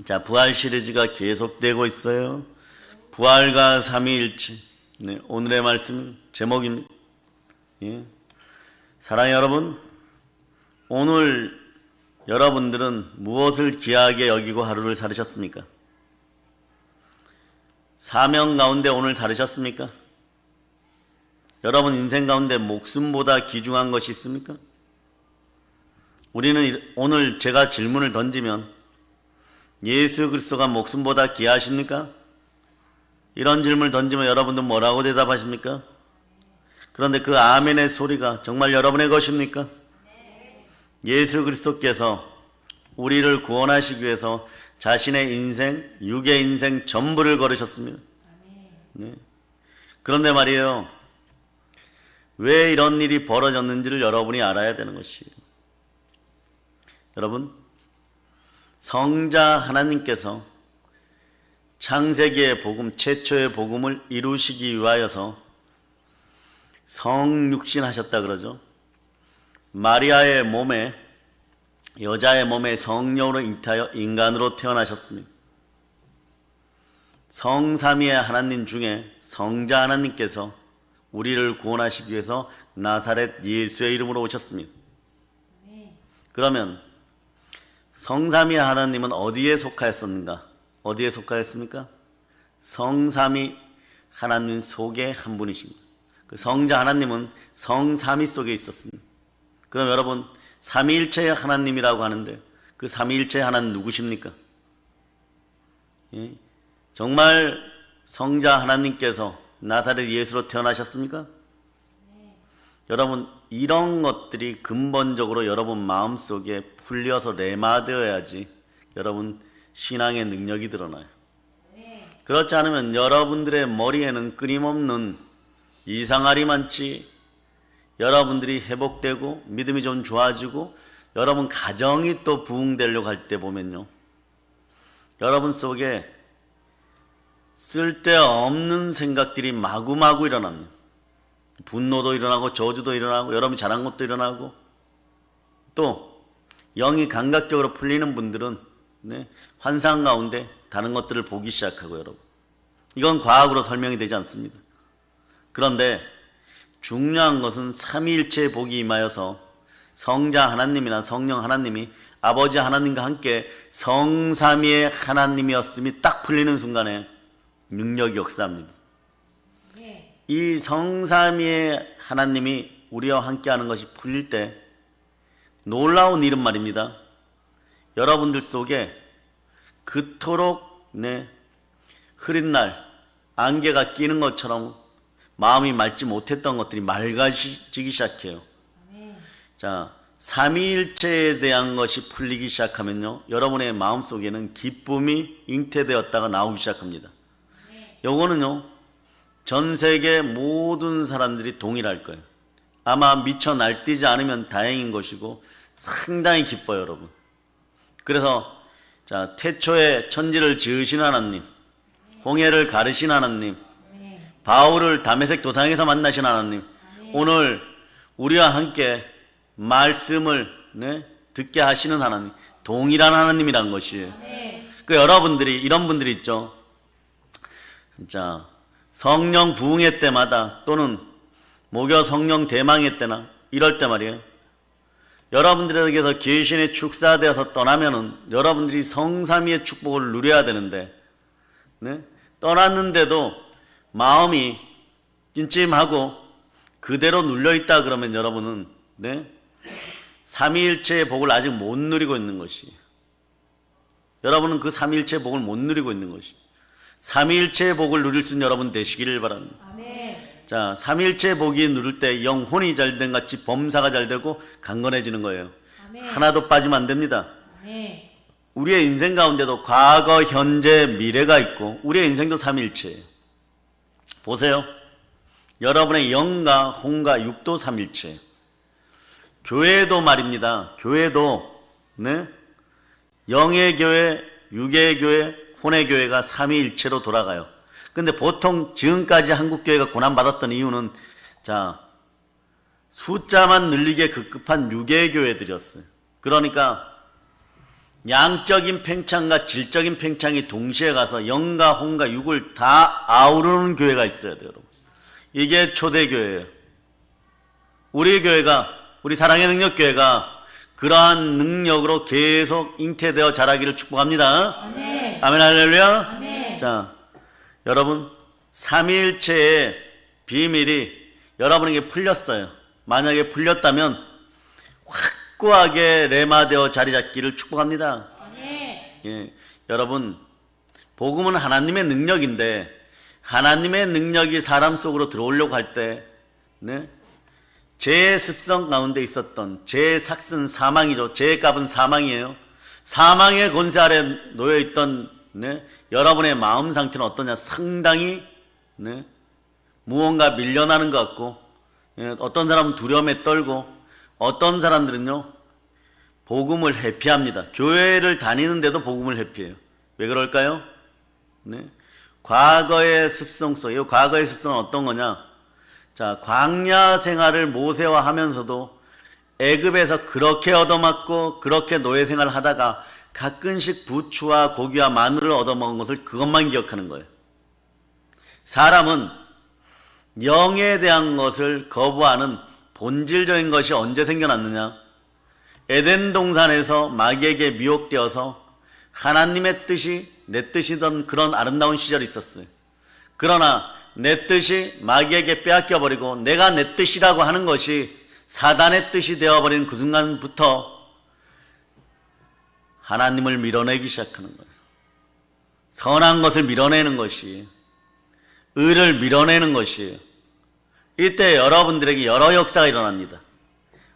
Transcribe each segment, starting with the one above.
자, 부활 시리즈가 계속되고 있어요. 부활과 삼위일체. 네, 오늘의 말씀 제목입니다. 예. 사랑하는 여러분, 오늘 여러분들은 무엇을 귀하게 여기고 하루를 살으셨습니까? 사명 가운데 오늘 살으셨습니까? 여러분 인생 가운데 목숨보다 귀중한 것이 있습니까? 우리는 오늘 제가 질문을 던지면 예수 그리스도가 목숨보다 귀하십니까? 이런 질문을 던지면 여러분들 뭐라고 대답하십니까? 그런데 그 아멘의 소리가 정말 여러분의 것입니까? 예수 그리스도께서 우리를 구원하시기 위해서 자신의 인생, 육의 인생 전부를 걸으셨습니다. 네. 그런데 말이에요, 왜 이런 일이 벌어졌는지를 여러분이 알아야 되는 것이에요. 여러분, 성자 하나님께서 창세기의 복음, 최초의 복음을 이루시기 위하여서 성육신 하셨다 그러죠. 마리아의 몸에, 여자의 몸에 성령으로 잉태하여 인간으로 태어나셨습니다. 성삼위의 하나님 중에 성자 하나님께서 우리를 구원하시기 위해서 나사렛 예수의 이름으로 오셨습니다. 그러면 성삼위 하나님은 어디에 속하였었는가? 어디에 속하였습니까? 성삼위 하나님 속에 한 분이십니다. 그 성자 하나님은 성삼위 속에 있었습니다. 그럼 여러분, 삼위일체의 하나님이라고 하는데 그 삼위일체의 하나님 누구십니까? 예? 정말 성자 하나님께서 나사렛 예수로 태어나셨습니까? 여러분, 이런 것들이 근본적으로 여러분 마음속에 풀려서 레마되어야지 여러분 신앙의 능력이 드러나요. 그렇지 않으면 여러분들의 머리에는 끊임없는 이상할이 많지, 여러분들이 회복되고 믿음이 좀 좋아지고 여러분 가정이 또 부흥되려고 할 때 보면요, 여러분 속에 쓸데없는 생각들이 마구마구 일어납니다. 분노도 일어나고 저주도 일어나고 여러분이 잘한 것도 일어나고, 또 영이 감각적으로 풀리는 분들은 환상 가운데 다른 것들을 보기 시작하고, 여러분 이건 과학으로 설명이 되지 않습니다. 그런데 중요한 것은 삼위일체의 복이 임하여서 성자 하나님이나 성령 하나님이 아버지 하나님과 함께 성삼위의 하나님이었음이 딱 풀리는 순간에 능력이 역사합니다. 이 성삼위의 하나님이 우리와 함께하는 것이 풀릴 때 놀라운 일은 말입니다, 여러분들 속에 그토록 흐린 날 안개가 끼는 것처럼 마음이 맑지 못했던 것들이 맑아지기 시작해요. 자, 삼위일체에 대한 것이 풀리기 시작하면요, 여러분의 마음속에는 기쁨이 잉태되었다가 나오기 시작합니다. 요거는요, 전 세계 모든 사람들이 동일할 거예요. 아마 미처 날뛰지 않으면 다행인 것이고 상당히 기뻐요, 여러분. 그래서 자, 태초에 천지를 지으신 하나님, 홍해를 가르신 하나님, 바울을 다메섹 도상에서 만나신 하나님, 오늘 우리와 함께 말씀을 듣게 하시는 하나님, 동일한 하나님이란 것이에요. 그 여러분들이 이런 분들이 있죠. 자, 성령 부흥회 때마다 또는 목요 성령 대망회 때나 이럴 때 말이에요, 여러분들에게서 계신의 축사되어서 떠나면은 여러분들이 성삼위의 축복을 누려야 되는데, 떠났는데도 마음이 찜찜하고 그대로 눌려있다 그러면 여러분은 삼위일체의 복을 아직 못 누리고 있는 것이, 여러분은 그 삼위일체의 복을 못 누리고 있는 것이, 삼위일체의 복을 누릴 수 있는 여러분 되시기를 바랍니다. 아멘. 자, 삼위일체의 복이 누릴 때 영혼이 잘된 같이 범사가 잘되고 강건해지는 거예요. 아멘. 하나도 빠지면 안 됩니다. 아멘. 우리의 인생 가운데도 과거, 현재, 미래가 있고 우리의 인생도 삼위일체예요. 보세요, 여러분의 영과 혼과 육도 삼위일체예요. 교회도 말입니다. 교회도 영의 교회, 육의 교회, 혼의 교회가 삼위일체로 돌아가요. 근데 보통 지금까지 한국교회가 고난받았던 이유는, 자, 숫자만 늘리게 급급한 육의 교회들이었어요. 그러니까 양적인 팽창과 질적인 팽창이 동시에 가서 영과 혼과 육을 다 아우르는 교회가 있어야 돼요, 여러분. 이게 초대교회예요. 우리 교회가, 우리 사랑의 능력교회가 그러한 능력으로 계속 잉태되어 자라기를 축복합니다. 아멘. 아멘, 할렐루야. 아멘. 자, 여러분, 삼위일체의 비밀이 여러분에게 풀렸어요. 만약에 풀렸다면 확고하게 레마되어 자리 잡기를 축복합니다. 아멘. 예, 여러분, 복음은 하나님의 능력인데 하나님의 능력이 사람 속으로 들어오려고 할 때, 네? 죄의 습성 가운데 있었던 죄의 삭은 사망이죠. 죄의 값은 사망이에요. 사망의 권세 아래 놓여있던, 네? 여러분의 마음 상태는 어떠냐? 상당히, 네? 무언가 밀려나는 것 같고, 예, 어떤 사람은 두려움에 떨고, 어떤 사람들은요 복음을 회피합니다. 교회를 다니는데도 복음을 회피해요. 왜 그럴까요? 네? 과거의 습성 속에, 과거의 습성은 어떤 거냐? 자, 광야 생활을 모세와 하면서도 애굽에서 그렇게 얻어맞고 그렇게 노예 생활을 하다가 가끔씩 부추와 고기와 마늘을 얻어먹은 것을 그것만 기억하는 거예요. 사람은 영에 대한 것을 거부하는 본질적인 것이 언제 생겨났느냐? 에덴 동산에서 마귀에게 미혹되어서 하나님의 뜻이 내 뜻이던 그런 아름다운 시절이 있었어요. 그러나 내 뜻이 마귀에게 빼앗겨버리고 내가 내 뜻이라고 하는 것이 사단의 뜻이 되어버린 그 순간부터 하나님을 밀어내기 시작하는 거예요. 선한 것을 밀어내는 것이, 의를 밀어내는 것이에요. 이때 여러분들에게 여러 역사가 일어납니다.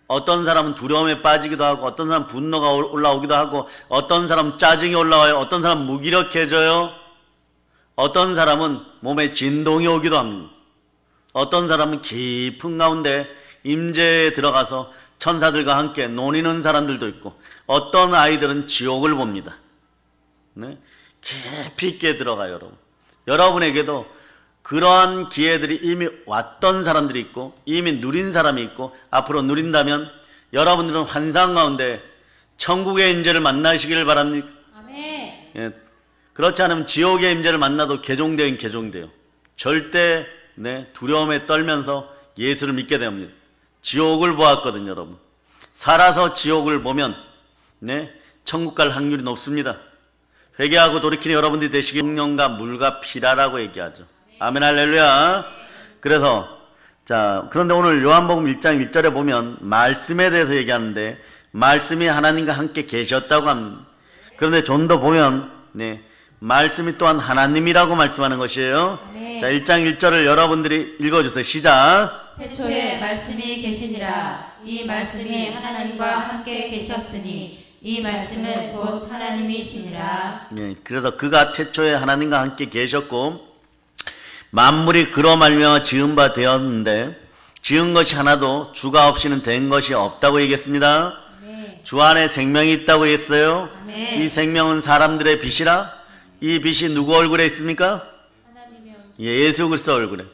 어떤 사람은 두려움에 빠지기도 하고, 어떤 사람은 분노가 올라오기도 하고, 어떤 사람은 짜증이 올라와요. 어떤 사람은 무기력해져요. 어떤 사람은 몸에 진동이 오기도 합니다. 어떤 사람은 깊은 가운데 임재에 들어가서 천사들과 함께 논이는 사람들도 있고, 어떤 아이들은 지옥을 봅니다. 네? 깊이 있게 들어가요, 여러분. 여러분에게도 그러한 기회들이 이미 왔던 사람들이 있고 이미 누린 사람이 있고 앞으로 누린다면 여러분들은 환상 가운데 천국의 임재를 만나시기를 바랍니다. 아멘. 예, 그렇지 않으면 지옥의 임재를 만나도 개종되긴 개종돼요. 절대 두려움에 떨면서 예수를 믿게 됩니다. 지옥을 보았거든요, 여러분. 살아서 지옥을 보면 천국 갈 확률이 높습니다. 회개하고 돌이키는 여러분들이 되시길 성령과 물과 피라라고 얘기하죠. 아멘, 할렐루야. 그래서 자, 그런데 오늘 요한복음 1장 1절에 보면 말씀에 대해서 얘기하는데 말씀이 하나님과 함께 계셨다고 합니다. 그런데 좀 더 보면 말씀이 또한 하나님이라고 말씀하는 것이에요. 자, 1장 1절을 여러분들이 읽어주세요. 시작. 태초에 말씀이 계시니라. 이 말씀이 하나님과 함께 계셨으니 이 말씀은 곧 하나님이시니라. 그래서 그가 태초에 하나님과 함께 계셨고 만물이 그로 말미암아 지은 바 되었는데 지은 것이 하나도 주가 없이는 된 것이 없다고 얘기했습니다. 주 안에 생명이 있다고 했어요. 이 생명은 사람들의 빛이라. 이 빛이 누구 얼굴에 있습니까? 예수 그리스도 얼굴에.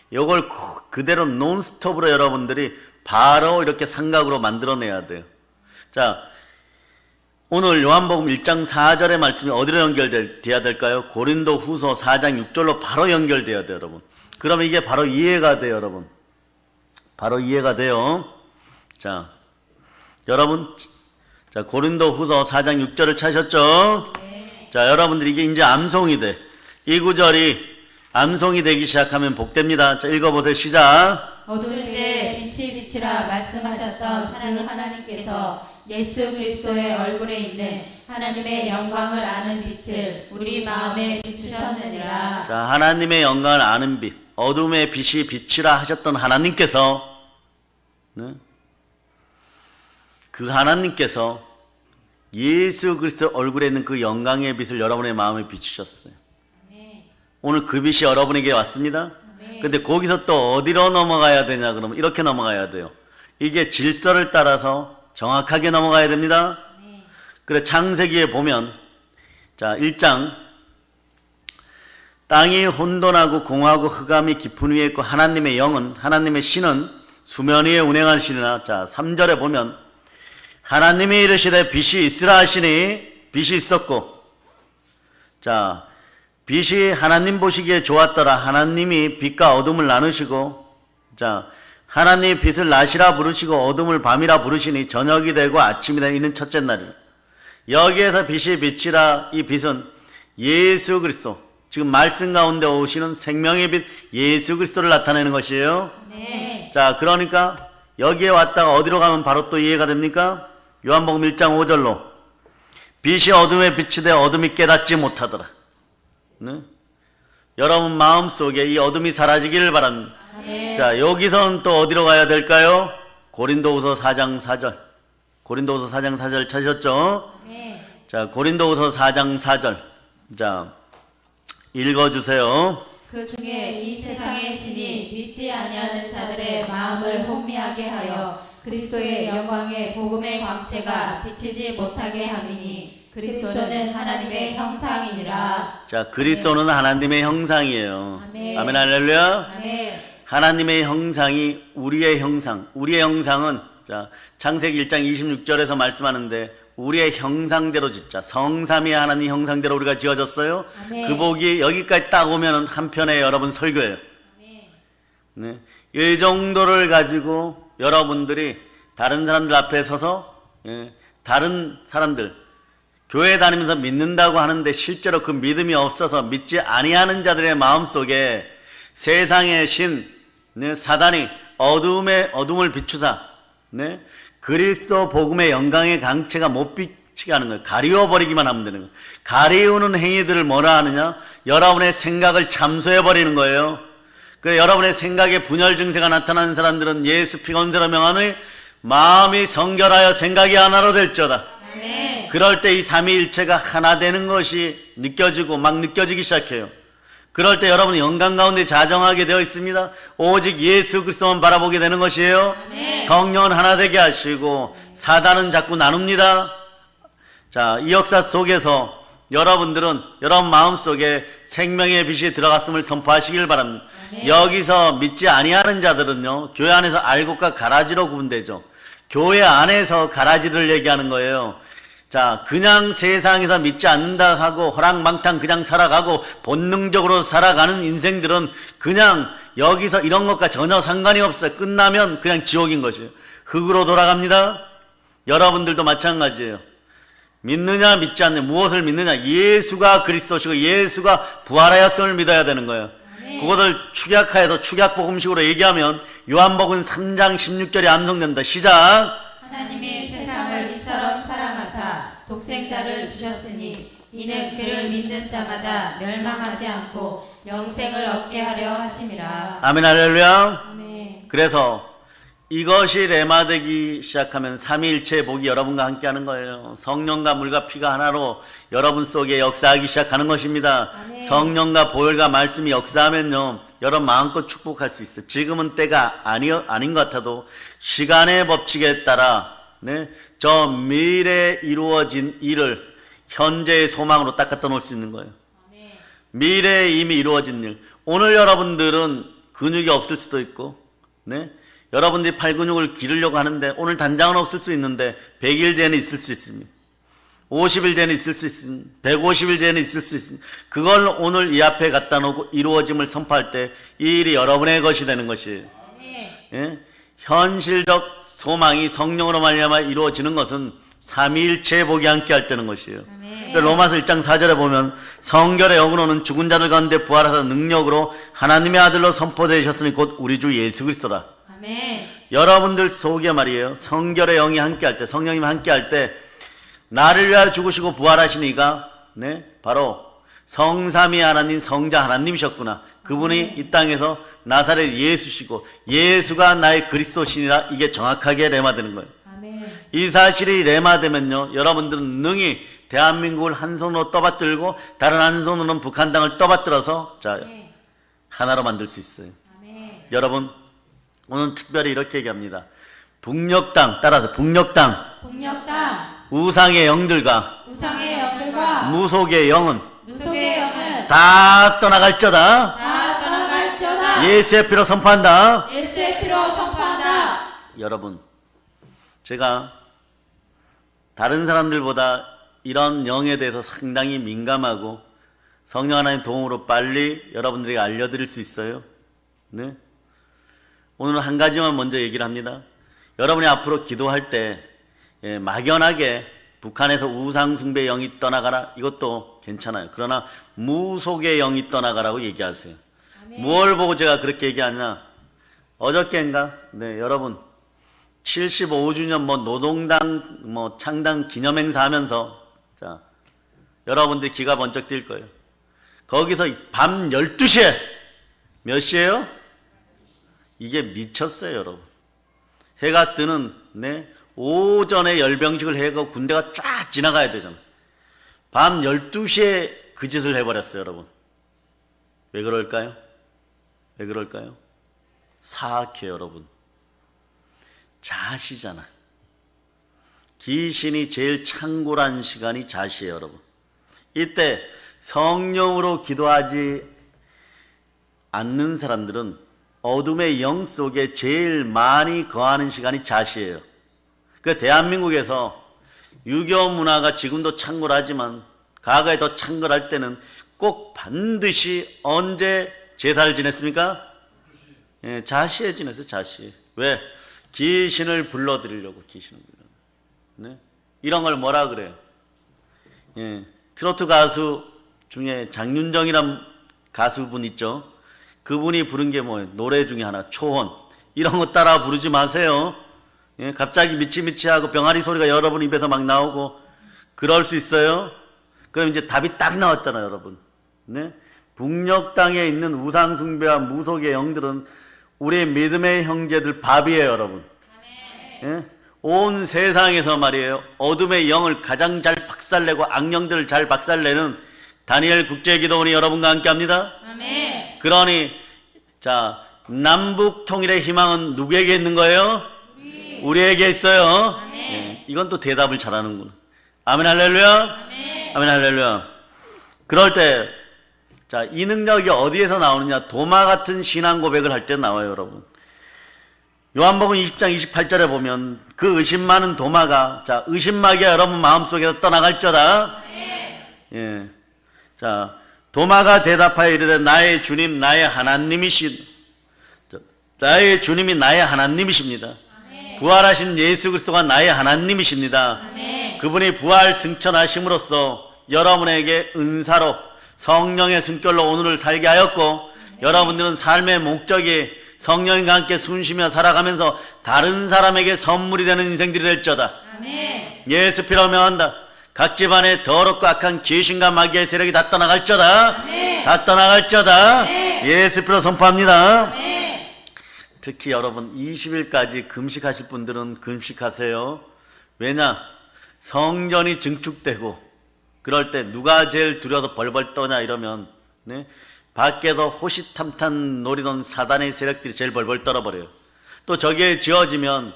이걸 그대로 논스톱으로 여러분들이 바로 이렇게 삼각으로 만들어내야 돼요. 자, 오늘 요한복음 1장 4절의 말씀이 어디로 연결돼야 될까요? 고린도 후서 4장 6절로 바로 연결돼야 돼요, 여러분. 그럼 이게 바로 이해가 돼요, 여러분. 바로 이해가 돼요. 자, 여러분, 자, 고린도 후서 4장 6절을 찾으셨죠? 네. 자, 여러분들이 이게 이제 암송이 돼. 이 구절이 암송이 되기 시작하면 복됩니다. 자, 읽어보세요. 시작. 어두울 때 빛이 빛이라 말씀하셨던 하나님께서 예수 그리스도의 얼굴에 있는 하나님의 영광을 아는 빛을 우리 마음에 비추셨느니라. 자, 하나님의 영광을 아는 빛, 어둠의 빛이 빛이라 하셨던 하나님께서 그 하나님께서 예수 그리스도 얼굴에 있는 그 영광의 빛을 여러분의 마음에 비추셨어요. 오늘 그 빛이 여러분에게 왔습니다. 근데 거기서 또 어디로 넘어가야 되냐? 그러면 이렇게 넘어가야 돼요. 이게 질서를 따라서 정확하게 넘어가야 됩니다. 그래, 창세기에 보면 자, 1장 땅이 혼돈하고 공하고 흑암이 깊은 위에 있고 하나님의 영은, 하나님의 신은 수면 위에 운행하시니라. 자, 3절에 보면 하나님이 이르시되 빛이 있으라 하시니 빛이 있었고, 자, 빛이 하나님 보시기에 좋았더라. 하나님이 빛과 어둠을 나누시고, 자, 하나님이 빛을 낮이라 부르시고 어둠을 밤이라 부르시니 저녁이 되고 아침이 되는 이는 첫째 날이라. 여기에서 빛이 빛이라, 이 빛은 예수 그리스도, 지금 말씀 가운데 오시는 생명의 빛 예수 그리스도를 나타내는 것이에요. 네. 자, 그러니까 여기에 왔다가 어디로 가면 바로 또 이해가 됩니까? 요한복음 1장 5절로 빛이 어둠에 비치되 어둠이 깨닫지 못하더라. 네? 여러분 마음속에 이 어둠이 사라지기를 바랍니다. 네. 자, 여기서는 또 어디로 가야 될까요? 고린도후서 4장 4절. 고린도후서 4장 4절 찾으셨죠? 네. 자, 고린도후서 4장 4절. 자, 읽어주세요. 그 중에 이 세상의 신이 믿지 아니하는 자들의 마음을 혼미하게 하여 그리스도의 영광의 복음의 광채가 비치지 못하게 함이니 그리스도는 하나님의 형상이니라. 자, 그리스도는 하나님의 형상이에요. 아멘. 아멘, 할렐루야. 아멘. 하나님의 형상이 우리의 형상. 우리의 형상은, 자, 창세기 1장 26절에서 말씀하는데 우리의 형상대로 짓자. 성삼위 하나님 형상대로 우리가 지어졌어요. 아멘. 그 복이 여기까지 딱 오면은 한편의 여러분 설교예요. 네. 이 정도를 가지고 여러분들이 다른 사람들 앞에 서서, 예, 다른 사람들 교회 다니면서 믿는다고 하는데 실제로 그 믿음이 없어서 믿지 아니하는 자들의 마음속에 세상의 신, 네, 사단이 어둠을 비추사, 네, 그리스도 복음의 영광의 강체가 못 비치게 하는 거예요. 가리워버리기만 하면 되는 거예요. 가리우는 행위들을 뭐라 하느냐? 여러분의 생각을 참소해버리는 거예요. 그 여러분의 생각에 분열 증세가 나타나는 사람들은 예수 피 건세로 명하니 마음이 성결하여 생각이 하나로 될지어다. 아멘. 그럴 때 이 삼위일체가 하나 되는 것이 느껴지고 막 느껴지기 시작해요. 그럴 때 여러분은 영광 가운데 자정하게 되어 있습니다. 오직 예수 그리스도만 바라보게 되는 것이에요. 아멘. 성령은 하나 되게 하시고 사단은 자꾸 나눕니다. 자, 이 역사 속에서 여러분들은 여러분 마음속에 생명의 빛이 들어갔음을 선포하시길 바랍니다. 아멘. 여기서 믿지 아니하는 자들은요, 교회 안에서 알곡과 가라지로 구분되죠. 교회 안에서 가라지를 얘기하는 거예요. 자, 그냥 세상에서 믿지 않는다 하고 허랑방탕 그냥 살아가고 본능적으로 살아가는 인생들은 그냥 여기서 이런 것과 전혀 상관이 없어요. 끝나면 그냥 지옥인 것이에요. 흙으로 돌아갑니다. 여러분들도 마찬가지예요. 믿느냐 믿지 않느냐, 무엇을 믿느냐? 예수가 그리스도시고 예수가 부활하였음을 믿어야 되는 거예요. 그것을 축약하여서 축약복음식으로 얘기하면 요한복음 3장 16절에 암송된다. 시작. 하나님이 세상을 이처럼 사랑하사 독생자를 주셨으니 이는 그를 믿는 자마다 멸망하지 않고 영생을 얻게 하려 하심이라. 아멘, 할렐루야. 아멘. 그래서 이것이 레마되기 시작하면 삼위일체의 복이 여러분과 함께하는 거예요. 성령과 물과 피가 하나로 여러분 속에 역사하기 시작하는 것입니다. 아멘. 성령과 보혈과 말씀이 역사하면요, 여러분 마음껏 축복할 수 있어요. 지금은 때가 아닌 것 같아도 시간의 법칙에 따라, 네, 저 미래에 이루어진 일을 현재의 소망으로 딱 갖다 놓을 수 있는 거예요. 아멘. 미래에 이미 이루어진 일. 오늘 여러분들은 근육이 없을 수도 있고, 네, 여러분들이 팔 근육을 기르려고 하는데 오늘 당장은 없을 수 있는데 100일 뒤에는 있을 수 있습니다. 50일 뒤에는 있을 수 있습니다. 150일 뒤에는 있을 수 있습니다. 그걸 오늘 이 앞에 갖다 놓고 이루어짐을 선포할 때 이 일이 여러분의 것이 되는 것이에요. 예? 현실적 소망이 성령으로 말미암아 이루어지는 것은 삼위일체의 복이 함께할 때는 것이에요. 아멘. 로마서 1장 4절에 보면 성결의 영으로는 죽은 자들 가운데 부활하사 능력으로 하나님의 아들로 선포되셨으니 곧 우리 주 예수 그리스도다. 아멘. 여러분들 속에 말이에요, 성결의 영이 함께할 때, 성령님이 함께할 때 나를 위하여 죽으시고 부활하신 이가, 네, 바로 성삼위 하나님 성자 하나님이셨구나. 그분이 이 땅에서 나사렛 예수시고 예수가 나의 그리스도시니라. 이게 정확하게 레마되는 거예요. 아멘. 이 사실이 레마되면요, 여러분들은 능히 대한민국을 한 손으로 떠받들고 다른 한 손으로는 북한 땅을 떠받들어서, 자, 하나로 만들 수 있어요. 아멘. 여러분, 오늘 특별히 이렇게 얘기합니다. 북녘 땅, 따라서 북녘 땅, 북녘 땅 우상의 영들과 우상의 영들과 무속의 영은 무속의 영은 다 떠나갈저다. 다 떠나갈지어다. 예수의 피로 선포한다. 예수의 피로 선포한다. 여러분, 제가 다른 사람들보다 이런 영에 대해서 상당히 민감하고 성령 하나님 도움으로 빨리 여러분들에게 알려드릴 수 있어요. 네? 오늘은 한 가지만 먼저 얘기를 합니다. 여러분이 앞으로 기도할 때 막연하게 북한에서 우상숭배 영이 떠나가라 이것도 괜찮아요. 그러나 무속의 영이 떠나가라고 얘기하세요. 무엇을 보고 제가 그렇게 얘기하냐? 어저께인가? 네, 여러분 75주년 노동당 창당 기념행사 하면서 자, 여러분들 귀가 번쩍 뜰 거예요. 거기서 밤 12시에 몇 시에요? 이게 미쳤어요, 여러분. 해가 뜨는 오전에 열병식을 해고 군대가 쫙 지나가야 되잖아요. 밤 12시에 그 짓을 해버렸어요, 여러분. 왜 그럴까요? 왜 그럴까요? 사악해, 여러분. 자시잖아. 귀신이 제일 창궐한 시간이 자시예요, 여러분. 이때 성령으로 기도하지 않는 사람들은 어둠의 영 속에 제일 많이 거하는 시간이 자시예요. 그 대한민국에서 유교 문화가 지금도 창궐하지만 과거에 더 창궐할 때는 꼭 반드시 언제 제사를 지냈습니까? 예, 자시에 지냈어요. 자시. 왜? 귀신을 불러드리려고. 귀신을 불러. 네? 이런 걸 뭐라 그래요? 예, 트로트 가수 중에 장윤정이란 가수분 있죠. 그분이 부른 게 뭐예요? 노래 중에 하나 초혼. 이런 거 따라 부르지 마세요. 예, 갑자기 미치미치하고 병아리 소리가 여러분 입에서 막 나오고 그럴 수 있어요. 그럼 이제 답이 딱 나왔잖아요, 여러분. 네? 북녘 땅에 있는 우상숭배와 무속의 영들은 우리 믿음의 형제들 밥이에요, 여러분. 예? 온 세상에서 말이에요, 어둠의 영을 가장 잘 박살내고 악령들을 잘 박살내는 다니엘 국제기도원이 여러분과 함께합니다. 아멘. 그러니 자, 남북 통일의 희망은 누구에게 있는 거예요? 우리에게 있어요. 예, 이건 또 대답을 잘하는구나. 아멘 할렐루야. 아멘. 아멘 할렐루야. 그럴 때 자, 이 능력이 어디에서 나오느냐? 도마 같은 신앙 고백을 할 때 나와요, 여러분. 요한복음 20장 28절에 보면 그 의심 많은 도마가 자, 의심마귀가 여러분 마음속에서 떠나갈저다. 예. 자, 도마가 대답하여 이르되 나의 주님 나의 하나님이신 나의 주님이 나의 하나님이십니다. 부활하신 예수 그리스도가 나의 하나님이십니다. 그분이 부활 승천하심으로써 여러분에게 은사로 성령의 숨결로 오늘을 살게 하였고 여러분들은 삶의 목적이 성령과 함께 숨쉬며 살아가면서 다른 사람에게 선물이 되는 인생들이 될저다. 예수 피로 명한다. 각 집안에 더럽고 악한 귀신과 마귀의 세력이 다 떠나갈저다. 다 떠나갈저다. 예수 피로 선포합니다. 특히 여러분 20일까지 금식하실 분들은 금식하세요. 왜냐? 성전이 증축되고 그럴 때 누가 제일 두려워서 벌벌 떠냐 이러면 네? 밖에서 호시탐탐 노리던 사단의 세력들이 제일 벌벌 떨어버려요. 또 저기에 지어지면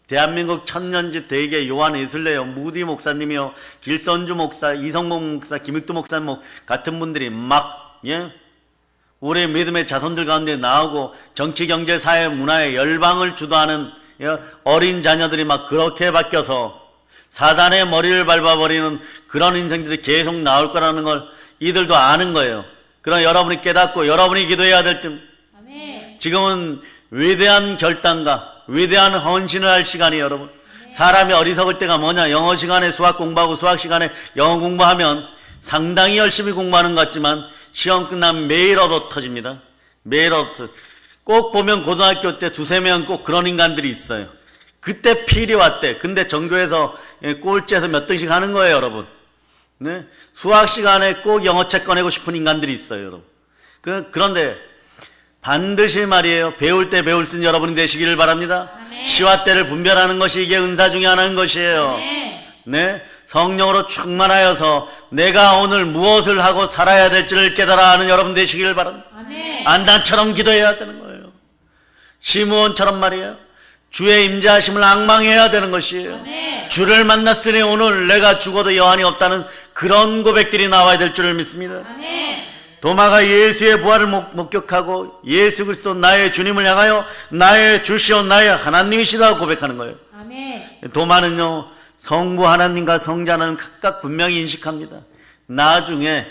대한민국 천년지 대개 요한 예술래요, 무디 목사님이요, 길선주 목사, 이성목 목사, 김익두 목사님 같은 분들이 막 예? 우리 믿음의 자손들 가운데 나오고 정치, 경제, 사회, 문화에 열방을 주도하는 어린 자녀들이 막 그렇게 바뀌어서 사단의 머리를 밟아버리는 그런 인생들이 계속 나올 거라는 걸 이들도 아는 거예요. 그러나 여러분이 깨닫고 여러분이 기도해야 될 때 지금은 위대한 결단과 위대한 헌신을 할 시간이에요, 여러분. 사람이 어리석을 때가 뭐냐? 영어 시간에 수학 공부하고 수학 시간에 영어 공부하면 상당히 열심히 공부하는 것 같지만 시험 끝나면 매일 얻어 터집니다. 매일 얻어. 꼭 보면 고등학교 때 두세 명 꼭 그런 인간들이 있어요. 그때 필이 왔대. 근데 전교에서 꼴찌에서 몇 등씩 하는 거예요, 여러분. 네? 수학 시간에 꼭 영어책 꺼내고 싶은 인간들이 있어요, 여러분. 그런데 반드시 말이에요, 배울 때 배울 수 있는 여러분이 되시기를 바랍니다. 시와 때를 분별하는 것이 이게 은사 중에 하나인 것이에요. 네? 성령으로 충만하여서 내가 오늘 무엇을 하고 살아야 될지를 깨달아 하는 여러분 되시기를 바랍니다. 안단처럼 기도해야 되는 거예요. 시므온처럼 말이에요, 주의 임재하심을 앙망해야 되는 것이에요. 주를 만났으니 오늘 내가 죽어도 여한이 없다는 그런 고백들이 나와야 될 줄을 믿습니다. 도마가 예수의 부활을 목격하고 예수 그리스도 나의 주님을 향하여 나의 주시오 나의 하나님이시다고 고백하는 거예요. 도마는요, 성부 하나님과 성자 하나님 각각 분명히 인식합니다. 나중에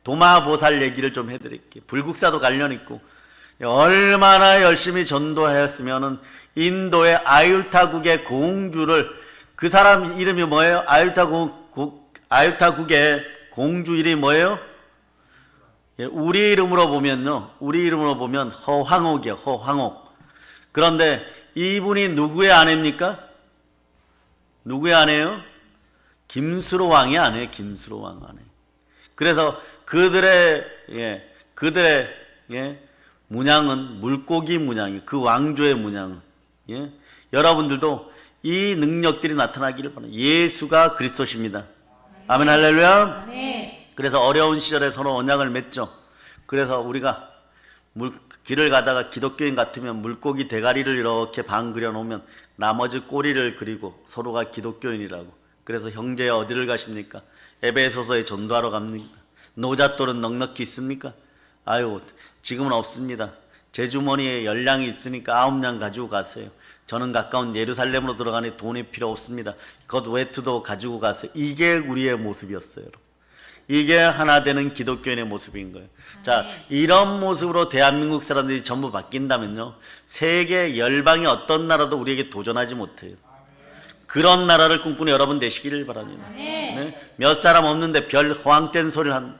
도마보살 얘기를 좀 해드릴게요. 불국사도 관련 있고, 얼마나 열심히 전도하였으면은 인도의 아율타국의 공주를, 그 사람 이름이 뭐예요? 아율타국의 공주 이름이 뭐예요? 우리 이름으로 보면 허황옥이에요. 허황옥. 그런데 이분이 누구의 아내입니까? 누구의 아내예요? 김수로 왕의 아내예요. 김수로 왕 아내. 그래서 그들의 문양은 물고기 문양이에요. 그 왕조의 문양은. 여러분들도 이 능력들이 나타나기를 바랍니다. 예수가 그리스도십니다. 아멘 할렐루야. 그래서 어려운 시절에 서로 언약을 맺죠. 그래서 우리가 길을 가다가 기독교인 같으면 물고기 대가리를 이렇게 반 그려놓으면 나머지 꼬리를 그리고 서로가 기독교인이라고. 그래서 형제야 어디를 가십니까? 에베소서에 전도하러 갑니까? 노잣돌은 넉넉히 있습니까? 아유, 지금은 없습니다. 제 주머니에 10냥이 있으니까 9냥 가지고 가세요. 저는 가까운 예루살렘으로 들어가니 돈이 필요 없습니다. 곧 외투도 가지고 가세요. 이게 우리의 모습이었어요. 이게 하나 되는 기독교인의 모습인 거예요. 자, 이런 모습으로 대한민국 사람들이 전부 바뀐다면요, 세계 열방의 어떤 나라도 우리에게 도전하지 못해요. 그런 나라를 꿈꾸는 여러분 되시기를 바랍니다. 네? 몇 사람 없는데 별 허황된 소리를 한.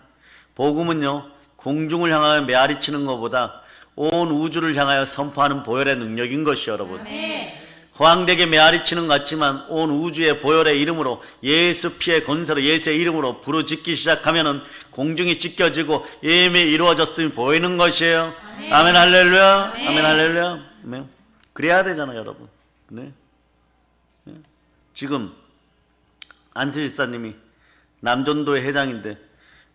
복음은요, 공중을 향하여 메아리 치는 것보다 온 우주를 향하여 선포하는 보혈의 능력인 것이 여러분. 허황되게 메아리 치는 것 같지만 온 우주의 보혈의 이름으로, 예수 피의 건설로, 예수의 이름으로 부르짖기 시작하면은 공중이 찢겨지고 이미 이루어졌음이 보이는 것이에요. 아멘 할렐루야. 아멘 할렐루야. 아멘. 그래야 되잖아요 여러분. 네. 지금 안수 집사님이 남전도의 회장인데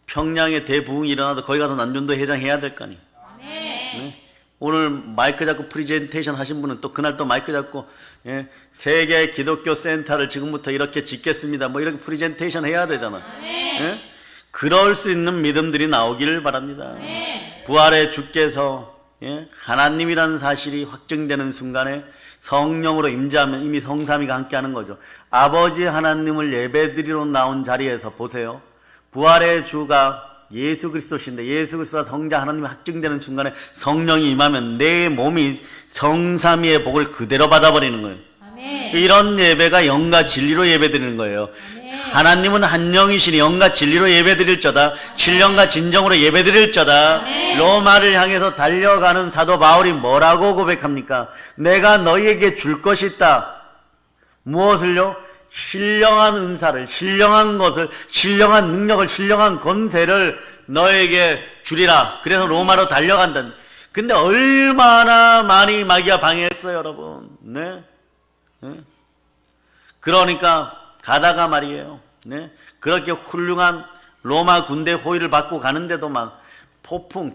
평양에 대부흥이 일어나도 거기 가서 남전도 회장 해야 될 거 아니에요. 네? 오늘 마이크 잡고 프리젠테이션 하신 분은 또 그날 또 마이크 잡고, 세계 기독교 센터를 지금부터 이렇게 짓겠습니다, 뭐 이렇게 프리젠테이션 해야 되잖아. 그럴 수 있는 믿음들이 나오기를 바랍니다. 부활의 주께서 하나님이라는 사실이 확증되는 순간에 성령으로 임재하면 이미 성삼위가 함께하는 거죠. 아버지 하나님을 예배드리러 나온 자리에서 보세요. 부활의 주가 예수 그리스도신데 예수 그리스도가 성자 하나님이 확증되는 순간에 성령이 임하면 내 몸이 성삼위의 복을 그대로 받아버리는 거예요. 아멘. 이런 예배가 영과 진리로 예배드리는 거예요. 아멘. 하나님은 한 영이시니 영과 진리로 예배드릴 자다. 신령과 진정으로 예배드릴 자다. 아멘. 로마를 향해서 달려가는 사도 바울이 뭐라고 고백합니까? 내가 너희에게 줄 것이 있다. 무엇을요? 신령한 은사를, 신령한 것을, 신령한 능력을, 신령한 권세를 너에게 주리라. 그래서 로마로 달려간다. 근데 얼마나 많이 마귀가 방해했어요 여러분. 네? 그러니까 가다가 말이에요, 그렇게 훌륭한 로마 군대 호위를 받고 가는데도 막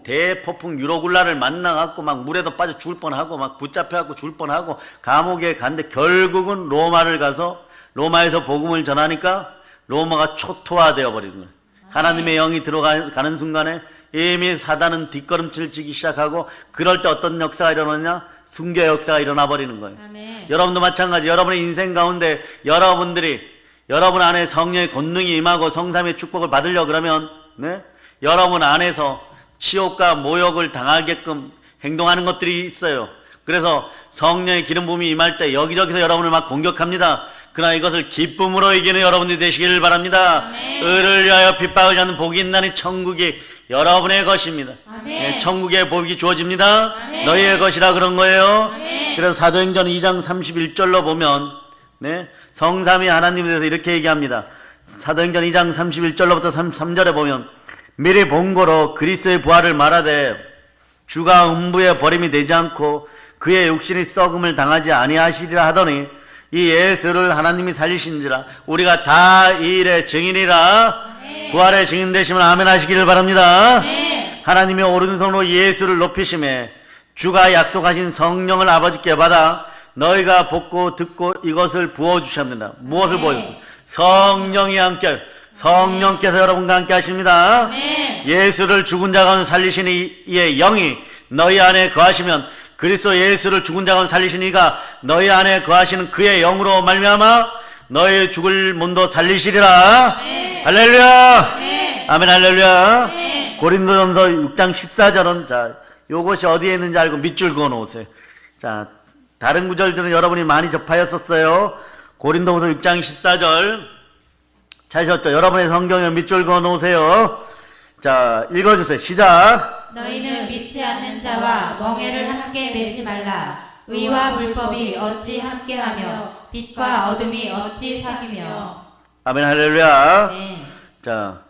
대폭풍 유로굴라를 만나갖고 막 물에도 빠져 죽을 뻔하고 막 붙잡혀갖고 죽을 뻔하고 감옥에 갔는데 결국은 로마를 가서 로마에서 복음을 전하니까 로마가 초토화되어 버린 거예요. 하나님의 영이 들어가는 순간에 이미 사단은 뒷걸음질 치기 시작하고, 그럴 때 어떤 역사가 일어나냐? 순교 역사가 일어나 버리는 거예요. 아멘. 여러분도 마찬가지. 여러분의 인생 가운데 여러분 안에 성령의 권능이 임하고 성삼의 축복을 받으려고 그러면 여러분 안에서 치욕과 모욕을 당하게끔 행동하는 것들이 있어요. 그래서 성령의 기름 부음이 임할 때 여기저기서 여러분을 막 공격합니다. 그러나 이것을 기쁨으로 이기는 여러분들이 되시기를 바랍니다. 아멘. 의를 위하여 핍박을 받는 복이 있나니 천국이 여러분의 것입니다. 천국의 복이 주어집니다. 아멘. 너희의 것이라 그런 거예요. 아멘. 그래서 사도행전 2장 31절로 보면 성삼위 하나님에 대해서 이렇게 얘기합니다. 사도행전 2장 31절로부터 33절에 보면, 미리 본고로 그리스도의 부활을 말하되 주가 음부에 버림이 되지 않고 그의 육신이 썩음을 당하지 아니하시리라 하더니 이 예수를 하나님이 살리신지라. 우리가 다 이 일의 증인이라. 아멘. 부활의 증인 되시면 아멘 하시기를 바랍니다. 아멘. 하나님의 오른손으로 예수를 높이심에 주가 약속하신 성령을 아버지께 받아 너희가 보고 듣고 이것을 부어주셨느니라. 무엇을 부어줬어요? 성령이 함께, 성령께서 여러분과 함께 하십니다. 아멘. 예수를 죽은 자 가운데 살리신 이의 영이 너희 안에 거하시면, 그리스도 예수를 죽은 자 가운데 살리신 이가 너희 안에 거하시는 그의 영으로 말미암아 너의 죽을 몸도 살리시리라. 할렐루야. 아멘. 할렐루야. 고린도전서 6장 14절은 자, 요것이 어디에 있는지 알고 밑줄 그어 놓으세요. 자, 다른 구절들은 여러분이 많이 접하였었어요. 고린도후서 6장 14절 찾으셨죠? 여러분의 성경에 밑줄 그어 놓으세요. 자, 읽어주세요. 시작. 너희는 믿지 않는 자와 멍에를 함께 매지 말라. 의와 불법이 어찌 함께하며 빛과 어둠이 어찌 사귀며. 아멘. 할렐루야. 네. 자,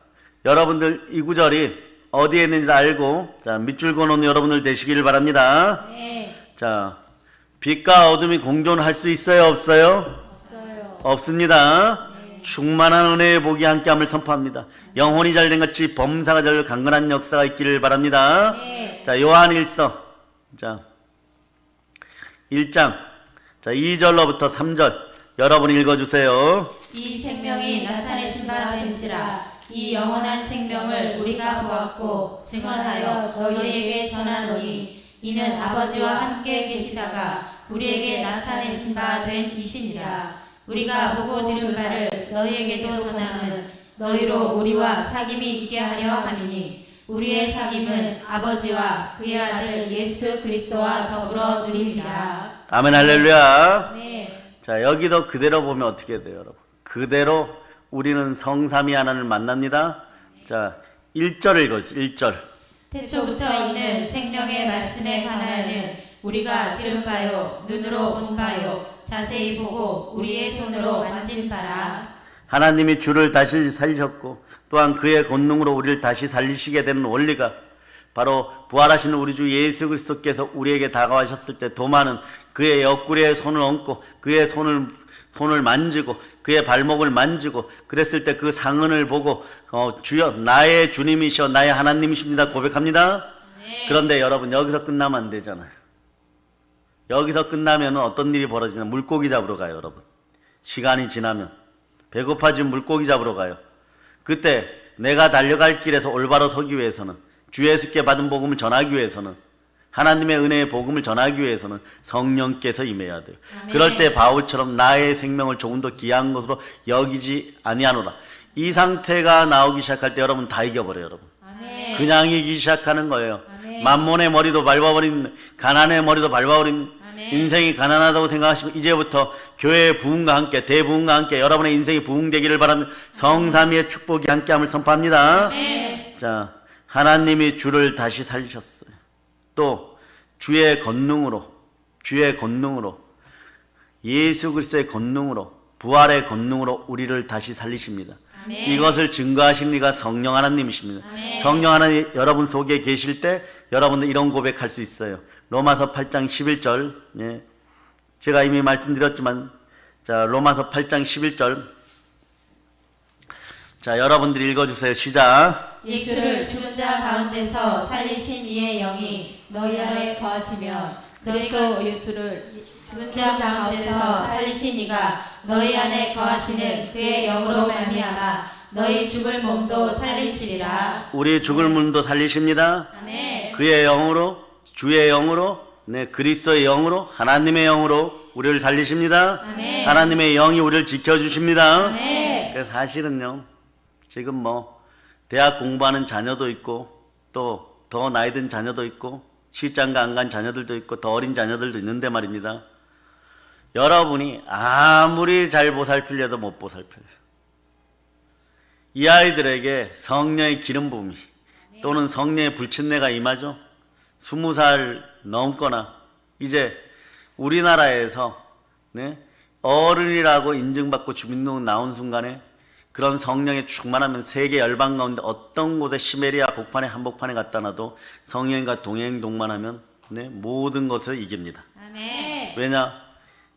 여러분들 이 구절이 어디에 있는지 알고 자, 밑줄 그어 놓은 여러분들 되시기를 바랍니다. 네. 자, 빛과 어둠이 공존할 수 있어요? 없어요? 없어요. 없습니다. 충만한 은혜의 복이 함께함을 선포합니다. 영혼이 잘된 같이 범사가 잘 강건한 역사가 있기를 바랍니다. 네. 자, 요한일서 자 1장 자 2절로부터 3절 여러분 읽어주세요. 이 생명이 나타내신 바 된지라. 이 영원한 생명을 우리가 보았고 증언하여 너희에게 전하노니 이는 아버지와 함께 계시다가 우리에게 나타내신 바 된 이시니라. 우리가 보고 들은 바를 너희에게도 전함은 너희로 우리와 사귐이 있게 하려 함이니 우리의 사귐은 아버지와 그의 아들 예수 그리스도와 더불어 누림이라. 아멘. 할렐루야. 네. 자, 여기도 그대로 보면 어떻게 돼요, 여러분? 그대로 우리는 성삼위 하나님을 만납니다. 자, 1절 읽어주세요. 1절. 태초부터 있는 생명의 말씀에 관하여는 우리가 들은 바요 눈으로 본 바요 자세히 보고 우리의 손으로 만진 바라. 하나님이 주를 다시 살리셨고 또한 그의 권능으로 우리를 다시 살리시게 되는 원리가 바로 부활하신 우리 주 예수 그리스도께서 우리에게 다가와셨을 때 도마는 그의 옆구리에 손을 얹고 그의 손을 만지고 그의 발목을 만지고 그랬을 때 그 상흔을 보고 주여 나의 주님이시여 나의 하나님이십니다 고백합니다. 네. 그런데 여러분 여기서 끝나면 안 되잖아요. 여기서 끝나면 어떤 일이 벌어지냐. 물고기 잡으러 가요. 여러분 시간이 지나면 배고파지면 물고기 잡으러 가요. 그때 내가 달려갈 길에서 올바로 서기 위해서는 주 예수께 받은 복음을 전하기 위해서는 하나님의 은혜의 복음을 전하기 위해서는 성령께서 임해야 돼요. 아멘. 그럴 때 바울처럼 나의 생명을 조금 더 귀한 것으로 여기지 아니하노라. 이 상태가 나오기 시작할 때 여러분 다 이겨버려요. 여러분 아멘. 그냥 이기기 시작하는 거예요. 아멘. 만몬의 머리도 밟아버린 가난의 머리도 밟아버린 아멘. 인생이 가난하다고 생각하시고 이제부터 교회의 부흥과 함께 대부흥과 함께 여러분의 인생이 부흥되기를 바라는 성삼위의 축복이 함께함을 선포합니다. 아멘. 자, 하나님이 주를 다시 살리셨어요. 또 주의 권능으로 예수 그리스도의 권능으로 부활의 권능으로 우리를 다시 살리십니다. 아멘. 이것을 증거하신 이가 성령 하나님이십니다. 아멘. 성령 하나님 여러분 속에 계실 때 여러분들 이런 고백할 수 있어요. 로마서 8장 11절 예. 제가 이미 말씀드렸지만 자 로마서 8장 11절 자 여러분들이 읽어주세요. 시작. 예수를 죽은 자 가운데서 살리신 이의 영이 너희 안에 거하시면 너희가 예수를 죽은 자 가운데서 살리신 이가 너희 안에 거하시는 그의 영으로 말미암아 너희 죽을 몸도 살리시리라. 우리 죽을 몸도 살리십니다. 아멘. 그의 영으로 주의 영으로 네 그리스도의 영으로 하나님의 영으로 우리를 살리십니다. 아멘. 하나님의 영이 우리를 지켜주십니다. 아멘. 그래서 사실은요 지금 뭐 대학 공부하는 자녀도 있고 또 더 나이 든 자녀도 있고 시장가 안 간 자녀들도 있고 더 어린 자녀들도 있는데 말입니다. 여러분이 아무리 잘 보살피려도 못 보살펴요. 이 아이들에게 성령의 기름 부음이 또는 성령의 불친내가 임하죠. 20살 넘거나 이제 우리나라에서 네? 어른이라고 인증받고 주민등록 나온 순간에 그런 성령의 충만하면 세계 열방 가운데 어떤 곳에 시베리아 복판에 한복판에 갖다 놔도 성령과 동행 동반하면 네? 모든 것을 이깁니다. 아멘. 왜냐?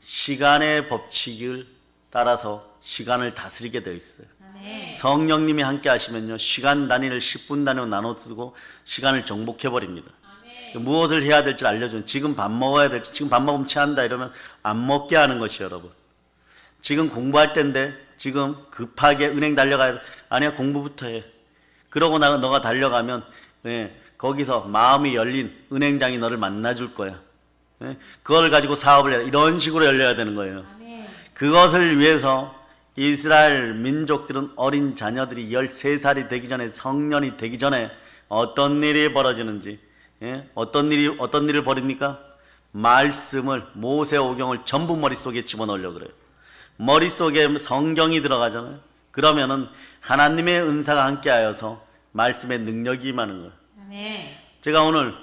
시간의 법칙을 따라서 시간을 다스리게 되어 있어요. 아멘. 성령님이 함께 하시면요 시간 단위를 10분 단위로 나눠 쓰고 시간을 정복해 버립니다. 무엇을 해야 될지 알려줘요. 지금 밥 먹어야 될지 지금 밥 먹으면 체한다 이러면 안 먹게 하는 것이 여러분. 지금 공부할 때인데 지금 급하게 은행 달려가야 아니야 공부부터 해. 그러고 너가 달려가면 거기서 마음이 열린 은행장이 너를 만나줄 거야. 그걸 가지고 사업을 해야 이런 식으로 열려야 되는 거예요. 아멘. 그것을 위해서 이스라엘 민족들은 어린 자녀들이 13살이 되기 전에, 성년이 되기 전에 어떤 일이 벌어지는지, 어떤 일을 벌입니까? 말씀을, 모세오경을 전부 머릿속에 집어넣으려고 그래요. 머릿속에 성경이 들어가잖아요. 그러면은 하나님의 은사가 함께하여서 말씀의 능력이 임하는 거예요. 아멘. 제가 오늘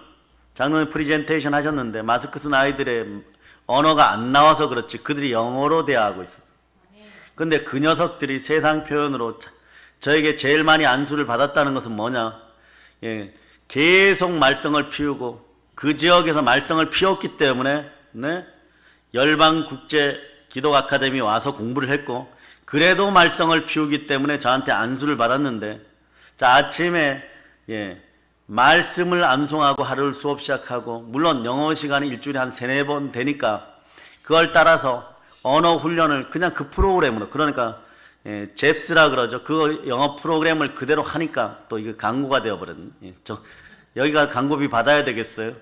장로님 프리젠테이션 하셨는데 마스크 쓴 아이들의 언어가 안 나와서 그렇지 그들이 영어로 대화하고 있어요. 근데 그 녀석들이 세상 표현으로 저에게 제일 많이 안수를 받았다는 것은 뭐냐? 계속 말썽을 피우고 그 지역에서 말썽을 피웠기 때문에 열방국제 기독 아카데미 와서 공부를 했고 그래도 말썽을 피우기 때문에 저한테 안수를 받았는데 자 아침에 말씀을 암송하고 하루를 수업 시작하고 물론 영어 시간이 일주일에 한 3-4번 되니까 그걸 따라서 언어 훈련을 그냥 그 프로그램으로 그러니까 잽스라 그러죠. 그 영어 프로그램을 그대로 하니까 또 이게 광고가 되어버렸네. 여기가 광고비 받아야 되겠어요.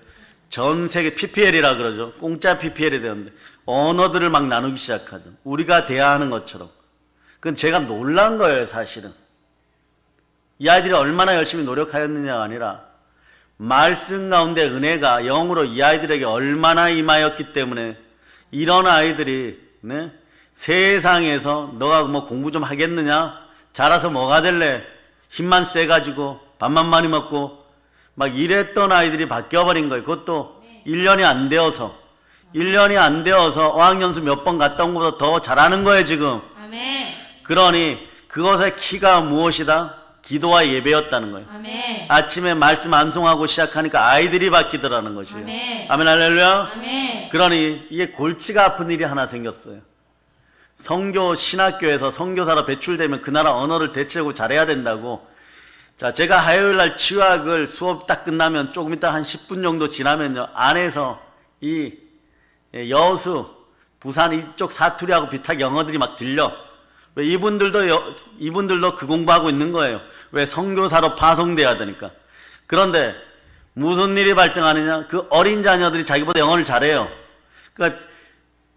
전 세계 PPL이라 그러죠. 공짜 PPL이 되었는데 언어들을 막 나누기 시작하죠. 우리가 대화하는 것처럼. 그건 제가 놀란 거예요 사실은. 이 아이들이 얼마나 열심히 노력하였느냐가 아니라 말씀 가운데 은혜가 영으로 이 아이들에게 얼마나 임하였기 때문에 이런 아이들이 세상에서 너가 뭐 공부 좀 하겠느냐? 자라서 뭐가 될래? 힘만 세가지고 밥만 많이 먹고 막 이랬던 아이들이 바뀌어버린 거예요. 그것도 1년이 안 되어서 1년이 안 되어서 어학연수 몇 번 갔다 온 것보다 더 잘하는 거예요 지금. 아멘. 그러니 그것의 키가 무엇이다? 기도와 예배였다는 거예요. 아멘. 아침에 말씀 암송하고 시작하니까 아이들이 바뀌더라는 것이에요. 아멘. 아멘 할렐루야. 아멘. 그러니 이게 골치가 아픈 일이 하나 생겼어요. 선교 신학교에서 선교사로 배출되면 그 나라 언어를 대체하고 잘해야 된다고. 자, 제가 화요일날 치유학을 수업 딱 끝나면 조금 이따 한 10분 정도 지나면요 안에서 이 여수 부산 이쪽 사투리하고 비슷하게 영어들이 막 들려. 왜 이분들도 그 공부하고 있는 거예요. 왜 선교사로 파송돼야 되니까. 그런데 무슨 일이 발생하느냐? 그 어린 자녀들이 자기보다 영어를 잘해요. 그러니까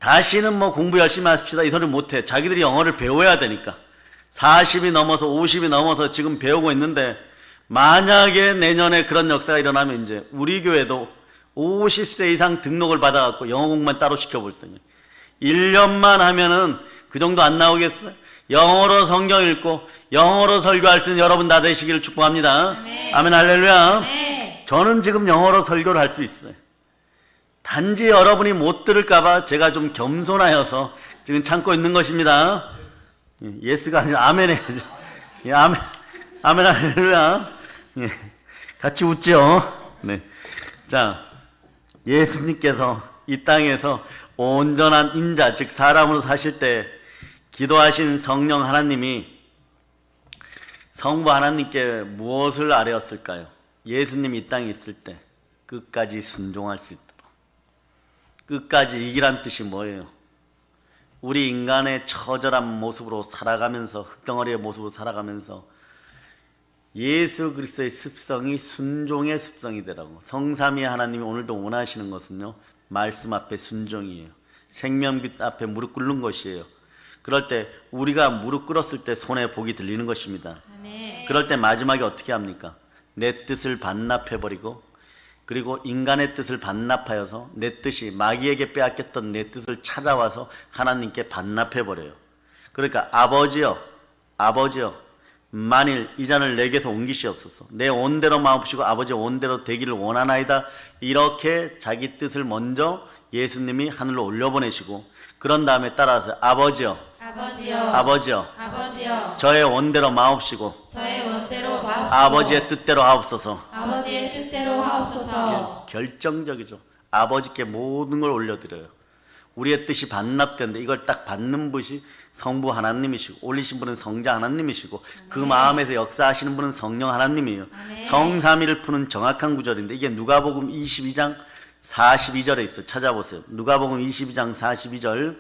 다시는 뭐 공부 열심히 하십시다 이 소리 못해. 자기들이 영어를 배워야 되니까. 40이 넘어서 50이 넘어서 지금 배우고 있는데 만약에 내년에 그런 역사가 일어나면 이제 우리 교회도 50세 이상 등록을 받아갖고 영어 공부만 따로 시켜볼 생각. 1년만 하면은 그 정도 안 나오겠어요? 영어로 성경 읽고 영어로 설교할 수 있는 여러분 다 되시기를 축복합니다. 아멘. 아멘 할렐루야. 아멘. 저는 지금 영어로 설교를 할 수 있어요. 단지 여러분이 못 들을까봐 제가 좀 겸손하여서 지금 참고 있는 것입니다. 예스가 아니라 아멘 해야죠. 아멘, 아멘 할렐루야. 같이 웃죠. 네. 자, 예수님께서 이 땅에서 온전한 인자, 즉 사람으로 사실 때 기도하신 성령 하나님이 성부 하나님께 무엇을 아뢰었을까요? 예수님이 이 땅에 있을 때 끝까지 순종할 수 있도록. 끝까지 이기란 뜻이 뭐예요? 우리 인간의 처절한 모습으로 살아가면서 흙덩어리의 모습으로 살아가면서 예수 그리스도의 습성이 순종의 습성이 되라고. 성삼위 하나님이 오늘도 원하시는 것은요 말씀 앞에 순종이에요. 생명빛 앞에 무릎 꿇는 것이에요. 그럴 때 우리가 무릎 꿇었을 때 손에 복이 들리는 것입니다. 아멘. 그럴 때 마지막에 어떻게 합니까? 내 뜻을 반납해버리고 그리고 인간의 뜻을 반납하여서 내 뜻이 마귀에게 빼앗겼던 내 뜻을 찾아와서 하나님께 반납해버려요. 그러니까 아버지여 만일 이 잔을 내게서 옮기시옵소서. 내 온대로 마옵시고 아버지의 온대로 되기를 원하나이다. 이렇게 자기 뜻을 먼저 예수님이 하늘로 올려보내시고 그런 다음에 따라서 아버지여 저의 원대로 마옵시고 저의 원대로 마옵소서. 아버지의 뜻대로 하옵소서. 아버지의 뜻대로 하옵소서. 결정적이죠. 아버지께 모든 걸 올려드려요. 우리의 뜻이 반납되는데 이걸 딱 받는 분이 성부 하나님이시고 올리신 분은 성자 하나님이시고 그 마음에서 역사하시는 분은 성령 하나님이에요. 성삼위를 푸는 정확한 구절인데 이게 누가복음 22장 42절에 있어요. 찾아보세요. 누가복음 22장 42절.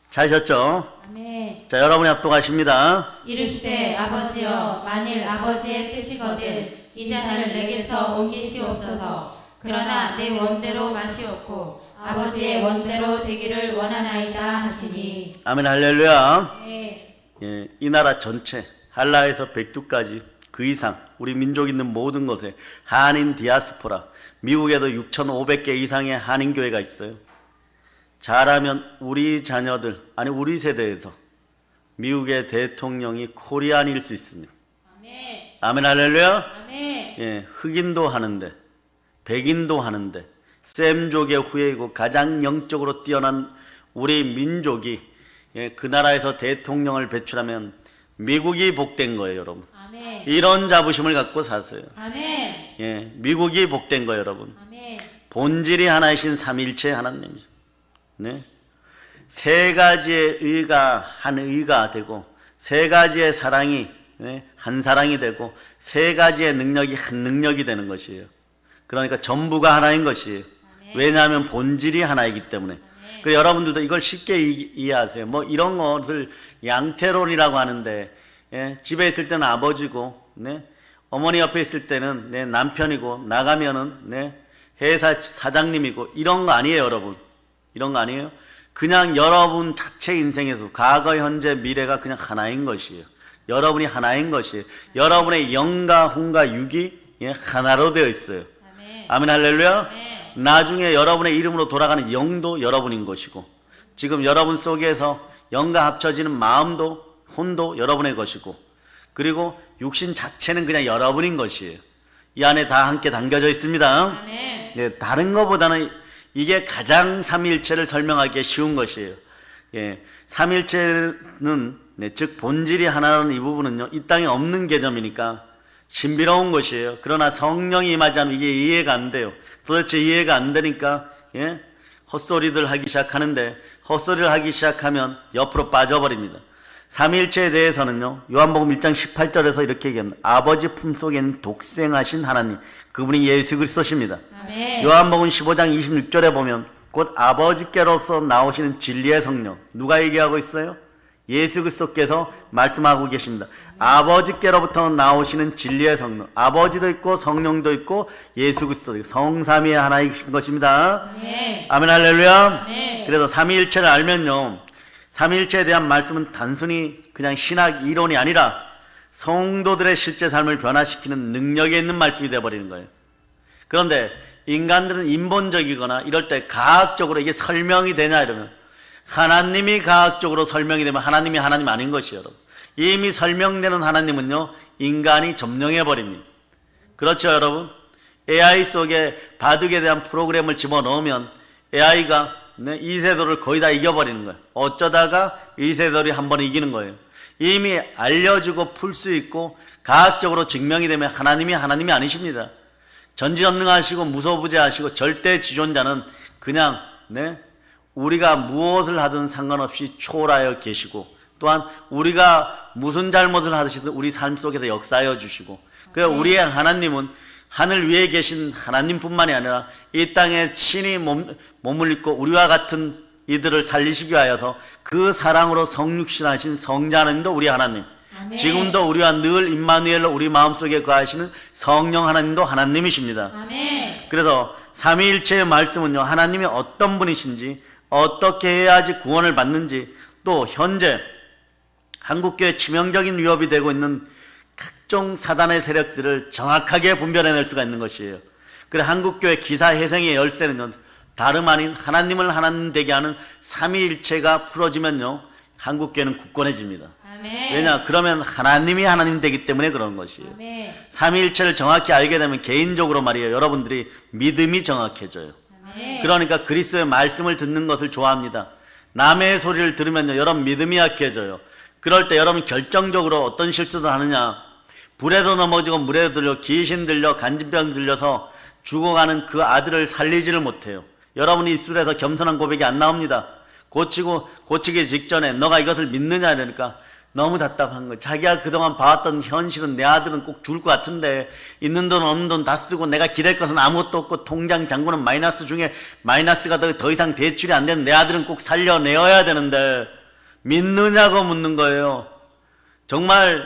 찾으셨죠? 아멘. 자, 여러분이 합독하십니다. 이르시되 아버지여 만일 아버지의 뜻이거든 이 잔을 내게서 옮기시옵소서. 그러나 내 원대로 마시옵고 아버지의 원대로 되기를 원하나이다 하시니. 아멘 할렐루야. 네. 예, 이 나라 전체 한라에서 백두까지 그 이상 우리 민족 있는 모든 곳에 한인 디아스포라, 미국에도 6,500개 이상의 한인교회가 있어요. 잘하면 우리 자녀들, 아니 우리 세대에서 미국의 대통령이 코리안일 수 있습니다. 아멘. 아멘 할렐루야. 아멘. 예, 흑인도 하는데 백인도 하는데 셈족의 후예이고 가장 영적으로 뛰어난 우리 민족이 예, 그 나라에서 대통령을 배출하면 미국이 복된 거예요, 여러분. 아멘. 이런 자부심을 갖고 사세요. 아멘. 예, 미국이 복된 거예요, 여러분. 아멘. 본질이 하나이신 삼위일체 하나님이죠. 네. 세 가지의 의가 한 의가 되고, 세 가지의 사랑이 네, 한 사랑이 되고, 세 가지의 능력이 한 능력이 되는 것이에요. 그러니까 전부가 하나인 것이에요. 왜냐하면 본질이 하나이기 때문에. 그 여러분들도 이걸 쉽게 이해하세요. 뭐 이런 것을 양태론이라고 하는데, 예, 집에 있을 때는 아버지고, 네, 어머니 옆에 있을 때는 네, 남편이고, 나가면은 네, 회사 사장님이고, 이런 거 아니에요, 여러분. 이런 거 아니에요. 그냥 여러분 자체 인생에서 과거, 현재, 미래가 그냥 하나인 것이에요. 여러분이 하나인 것이에요. 여러분의 영과 혼과 육이 예, 하나로 되어 있어요. 아멘 할렐루야. 나중에 여러분의 이름으로 돌아가는 영도 여러분인 것이고, 지금 여러분 속에서 영과 합쳐지는 마음도 혼도 여러분의 것이고, 그리고 육신 자체는 그냥 여러분인 것이에요. 이 안에 다 함께 담겨져 있습니다. 아멘. 네, 다른 것보다는 이게 가장 삼위일체를 설명하기에 쉬운 것이에요. 예, 삼위일체는 네, 즉 본질이 하나라는 이 부분은요, 이 땅에 없는 개념이니까 신비로운 것이에요. 그러나 성령이 임하지 않으면 이게 이해가 안 돼요. 도대체 이해가 안 되니까 예? 헛소리들 하기 시작하는데, 헛소리를 하기 시작하면 옆으로 빠져버립니다. 삼위일체에 대해서는요, 요한복음 1장 18절에서 이렇게 얘기합니다. 아버지 품속에는 독생하신 하나님, 그분이 예수 그리스도십니다. 아멘. 요한복음 15장 26절에 보면 곧 아버지께로서 나오시는 진리의 성령, 누가 얘기하고 있어요? 예수 그리스도께서 말씀하고 계십니다. 아버지께로부터 나오시는 진리의 성령, 아버지도 있고 성령도 있고 예수 그리스도, 성삼위의 하나이신 것입니다. 아멘. 아멘 할렐루야. 아멘. 그래서 삼위일체를 알면요, 삼위일체에 대한 말씀은 단순히 그냥 신학 이론이 아니라 성도들의 실제 삶을 변화시키는 능력이 있는 말씀이 되어버리는 거예요. 그런데 인간들은 인본적이거나 이럴 때 과학적으로 이게 설명이 되냐 이러면, 하나님이 과학적으로 설명이 되면 하나님이 하나님 아닌 것이에요, 여러분. 이미 설명되는 하나님은요, 인간이 점령해버립니다. 그렇죠, 여러분? AI 속에 바둑에 대한 프로그램을 집어넣으면 AI가 네, 이세돌을 거의 다 이겨버리는 거예요. 어쩌다가 이세돌이 한 번 이기는 거예요. 이미 알려주고 풀 수 있고 과학적으로 증명이 되면 하나님이 아니십니다. 전지전능하시고 무소부재하시고 절대 지존자는 그냥 네, 우리가 무엇을 하든 상관없이 초월하여 계시고, 또한 우리가 무슨 잘못을 하시든 우리 삶 속에서 역사하여 주시고, 그 우리의 하나님은 하늘 위에 계신 하나님뿐만이 아니라 이 땅에 친히 몸을 입고 우리와 같은 이들을 살리시기 위하여서 그 사랑으로 성육신하신 성자 하나님도 우리 하나님, 아멘. 지금도 우리와 늘 임마누엘로 우리 마음속에 거하시는 성령 하나님도 하나님이십니다. 아멘. 그래서 삼위일체의 말씀은요, 하나님이 어떤 분이신지, 어떻게 해야지 구원을 받는지, 또 현재 한국교회 치명적인 위협이 되고 있는 각종 사단의 세력들을 정확하게 분별해낼 수가 있는 것이에요. 그래서 한국교회 기사회생의 열쇠는요, 다름 아닌 하나님을 하나님 되게 하는 삼위일체가 풀어지면요, 한국교회는 굳건해집니다. 아멘. 왜냐? 그러면 하나님이 하나님 되기 때문에 그런 것이에요. 아멘. 삼위일체를 정확히 알게 되면 개인적으로 말이에요, 여러분들이 믿음이 정확해져요. 아멘. 그러니까 그리스도의 말씀을 듣는 것을 좋아합니다. 남의 소리를 들으면요, 여러분 믿음이 약해져요. 그럴 때 여러분 결정적으로 어떤 실수를 하느냐, 불에도 넘어지고 물에도 들려, 귀신 들려, 간질병 들려서 죽어가는 그 아들을 살리지를 못해요. 여러분 입술에서 겸손한 고백이 안 나옵니다. 고치기 직전에 너가 이것을 믿느냐 이러니까 너무 답답한 거예요. 자기가 그동안 봐왔던 현실은 내 아들은 꼭 죽을 것 같은데, 있는 돈 없는 돈 다 쓰고 내가 기댈 것은 아무것도 없고 통장 잔고는 마이너스 중에 마이너스가 더 이상 대출이 안 되는 내 아들은 꼭 살려내어야 되는데 믿느냐고 묻는 거예요. 정말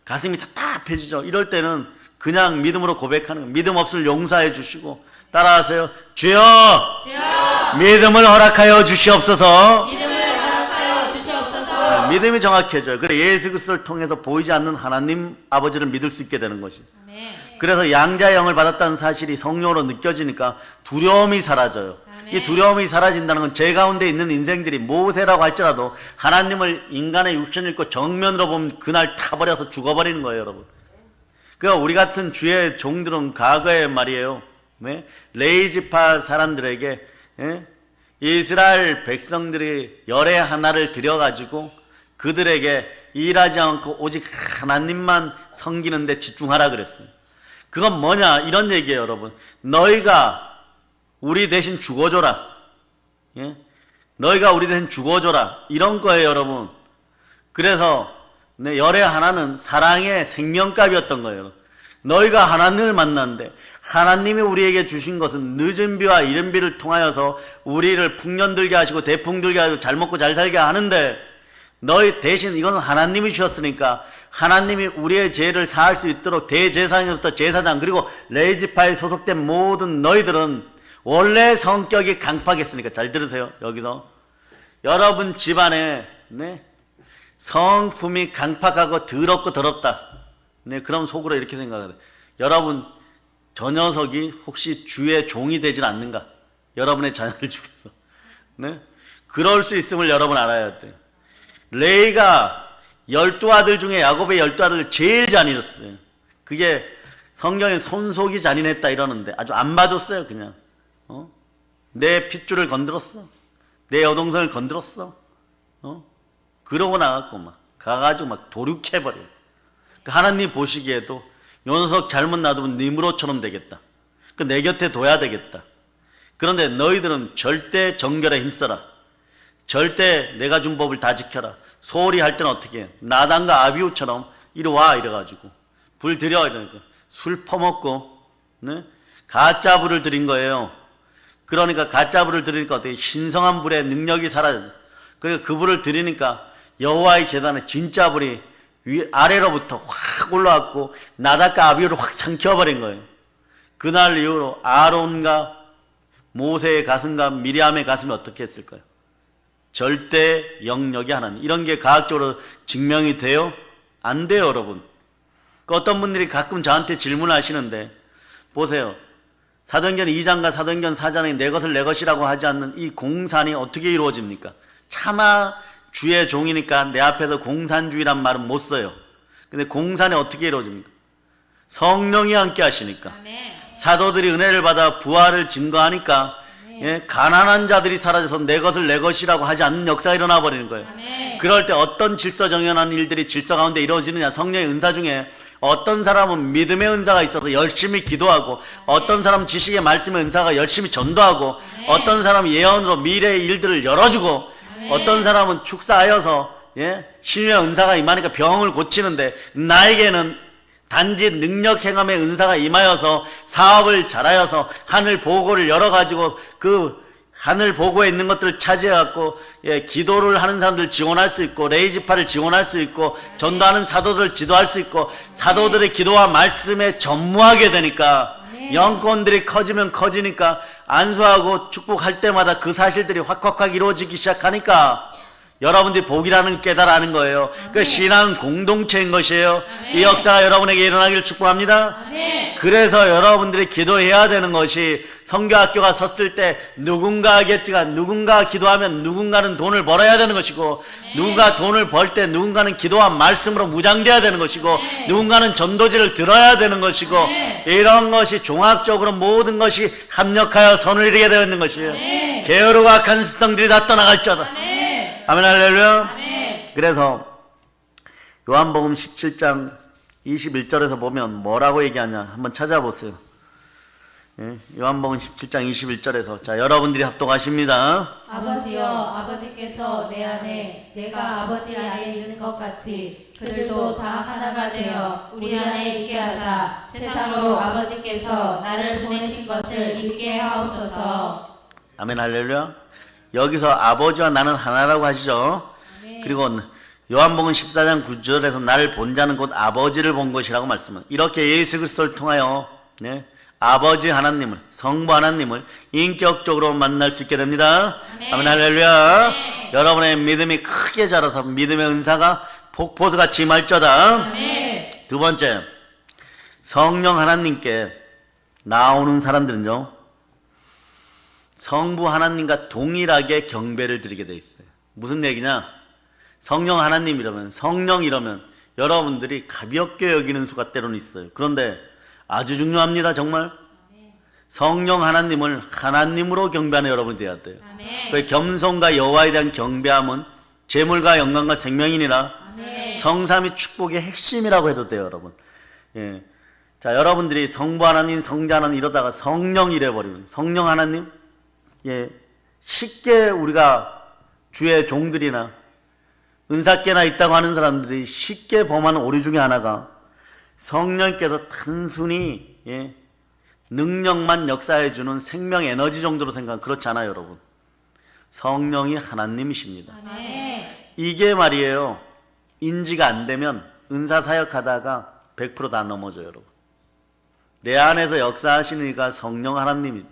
가슴이 답답해지죠. 이럴 때는 그냥 믿음으로 고백하는 거예요. 믿음 없을 용서해 주시고 따라하세요. 주여! 주여! 믿음을 허락하여 주시옵소서. 믿음을 허락하여 주시옵소서. 믿음이 정확해져요. 그래 예수 그리스도를 통해서 보이지 않는 하나님 아버지를 믿을 수 있게 되는 것이. 그래서 양자의 영을 받았다는 사실이 성령으로 느껴지니까 두려움이 사라져요. 이 두려움이 사라진다는 건 제 가운데 있는 인생들이 모세라고 할지라도 하나님을 인간의 육신을 입고 정면으로 보면 그날 타버려서 죽어버리는 거예요, 여러분. 그러니까 우리 같은 주의 종들은 과거에 말이에요, 레이지파 사람들에게 이스라엘 백성들이 열의 하나를 들여가지고 그들에게 일하지 않고 오직 하나님만 섬기는 데 집중하라 그랬어요. 그건 뭐냐 이런 얘기예요, 여러분. 너희가 우리 대신 죽어줘라. 너희가 우리 대신 죽어줘라. 이런 거예요, 여러분. 그래서 열의 하나는 사랑의 생명값이었던 거예요. 너희가 하나님을 만났는데 하나님이 우리에게 주신 것은 늦은 비와 이른 비를 통하여서 우리를 풍년들게 하시고 대풍들게 하시고 잘 먹고 잘 살게 하는데 너희 대신 이건 하나님이 주셨으니까 하나님이 우리의 죄를 사할 수 있도록 대제사장부터 제사장 그리고 레이지파에 소속된 모든 너희들은 원래 성격이 강팍했으니까 잘 들으세요. 여기서 여러분 집안에 성품이 강팍하고 더럽고 더럽다. 그럼 속으로 이렇게 생각해요. 여러분 저 녀석이 혹시 주의 종이 되질 않는가? 여러분의 자녀를 중에서. 그럴 수 있음을 여러분 알아야 돼요. 레이가 12아들 중에 야곱의 12아들 제일 잔인했어요. 그게 성경에 손속이 잔인했다 이러는데 아주 안 봐줬어요. 그냥 내 핏줄을 건드렸어. 내 여동생을 건드렸어. 그러고 나갔고 막 가가지고 막 도륙해버려요. 하나님 보시기에도 요 녀석 잘못 놔두면 니므롯처럼 되겠다. 내 곁에 둬야 되겠다. 그런데 너희들은 절대 정결에 힘써라. 절대 내가 준 법을 다 지켜라. 소홀히 할 때는 어떻게 해? 나단과 아비후처럼 이리 와 이래가지고 불 들여 이러니까 술 퍼먹고 가짜 불을 들인 거예요. 그러니까 가짜 불을 들이니까 어떻게 신성한 불의 능력이 사라져요. 그러니까 그 불을 들이니까 여호와의 제단에 진짜 불이 아래로부터 확 올라왔고 나답과 아비후를 확 삼켜버린 거예요. 그날 이후로 아론과 모세의 가슴과 미리암의 가슴이 어떻게 했을까요? 절대 영역이 하나님. 이런 게 과학적으로 증명이 돼요? 안 돼요, 여러분. 어떤 분들이 가끔 저한테 질문하시는데 보세요. 사도행전 2장과 사도행전 4장에 내 것을 내 것이라고 하지 않는 이 공산이 어떻게 이루어집니까? 차마 주의 종이니까 내 앞에서 공산주의란 말은 못 써요. 근데 공산이 어떻게 이루어집니까? 성령이 함께 하시니까. 사도들이 은혜를 받아 부활을 증거하니까 가난한 자들이 사라져서 내 것을 내 것이라고 하지 않는 역사가 일어나 버리는 거예요. 그럴 때 어떤 질서정연한 일들이 질서 가운데 이루어지느냐. 성령의 은사 중에 어떤 사람은 믿음의 은사가 있어서 열심히 기도하고 어떤 사람은 지식의 말씀의 은사가 열심히 전도하고 어떤 사람은 예언으로 미래의 일들을 열어주고 어떤 사람은 축사하여서 신유의 은사가 임하니까 병을 고치는데 나에게는 단지 능력 행함의 은사가 임하여서 사업을 잘하여서 하늘 보고를 열어가지고 그 하늘 보고에 있는 것들을 차지해갖고 기도를 하는 사람들 지원할 수 있고 레이지파를 지원할 수 있고 전도하는 사도들을 지도할 수 있고 사도들의 기도와 말씀에 전무하게 되니까 영권들이 커지면 커지니까 안수하고 축복할 때마다 그 사실들이 확확 이루어지기 시작하니까 여러분들이 복이라는 깨달아는 거예요. 그 신앙 공동체인 것이에요. 이 역사가 여러분에게 일어나기를 축복합니다. 그래서 여러분들이 기도해야 되는 것이 선교학교가 섰을 때 누군가 하겠지가 누군가 기도하면 누군가는 돈을 벌어야 되는 것이고 누군가 돈을 벌 때 누군가는 기도와 말씀으로 무장돼야 되는 것이고 누군가는 전도지를 들어야 되는 것이고 이런 것이 종합적으로 모든 것이 합력하여 선을 이루게 되어 있는 것이에요. 게으르고 악한 습성들이 다 떠나갈지어다. 아멘 할렐루야. 그래서 요한복음 17장 21절에서 보면 뭐라고 얘기하냐 한번 찾아보세요. 요한복음 17장 21절에서 자 여러분들이 합독하십니다. 아버지여 아버지께서 내 안에 내가 아버지 안에 있는 것 같이 그들도 다 하나가 되어 우리 안에 있게 하사 세상으로 아버지께서 나를 보내신 것을 믿게 하옵소서. 아멘 할렐루야. 여기서 아버지와 나는 하나라고 하시죠. 그리고 요한복음 14장 9절에서 나를 본 자는 곧 아버지를 본 것이라고 말씀합니다. 이렇게 예수 그리스도를 통하여 아버지 하나님을, 성부 하나님을 인격적으로 만날 수 있게 됩니다. 아멘. 아멘. 할렐루야. 여러분의 믿음이 크게 자라서 믿음의 은사가 폭포수같이 임할저다. 아멘. 두 번째, 성령 하나님께 나오는 사람들은요, 성부 하나님과 동일하게 경배를 드리게 돼 있어요. 무슨 얘기냐? 성령 하나님이라면, 성령이라면 여러분들이 가볍게 여기는 수가 때로는 있어요. 그런데 아주 중요합니다. 정말 성령 하나님을 하나님으로 경배하는 여러분이 되어야 돼요. 아멘. 그 겸손과 여호와에 대한 경배함은 재물과 영광과 생명이니라 아멘. 성삼위 축복의 핵심이라고 해도 돼요. 여러분. 예. 자, 여러분들이 성부 하나님, 성자 하나님 이러다가 성령이래 버리면, 성령 하나님, 예, 쉽게 우리가 주의 종들이나 은사께나 있다고 하는 사람들이 쉽게 범하는 오류 중에 하나가 성령께서 단순히, 예, 능력만 역사해주는 생명 에너지 정도로 생각하면 그렇지 않아요. 여러분. 성령이 하나님이십니다. 아멘. 이게 말이에요, 인지가 안 되면 은사 사역하다가 100% 다 넘어져요. 여러분. 내 안에서 역사하시는 이가 성령 하나님입니다.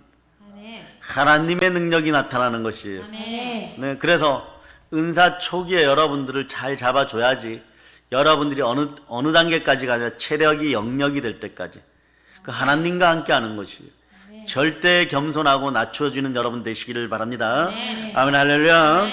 아멘. 하나님의 능력이 나타나는 것이에요. 아멘. 네, 그래서 은사 초기에 여러분들을 잘 잡아줘야지 여러분들이 어느 단계까지 가냐, 체력이 영역이 될 때까지 그 하나님과 함께 하는 것이에요. 절대 겸손하고 낮춰지는 여러분 되시기를 바랍니다. 아멘. 할렐루야.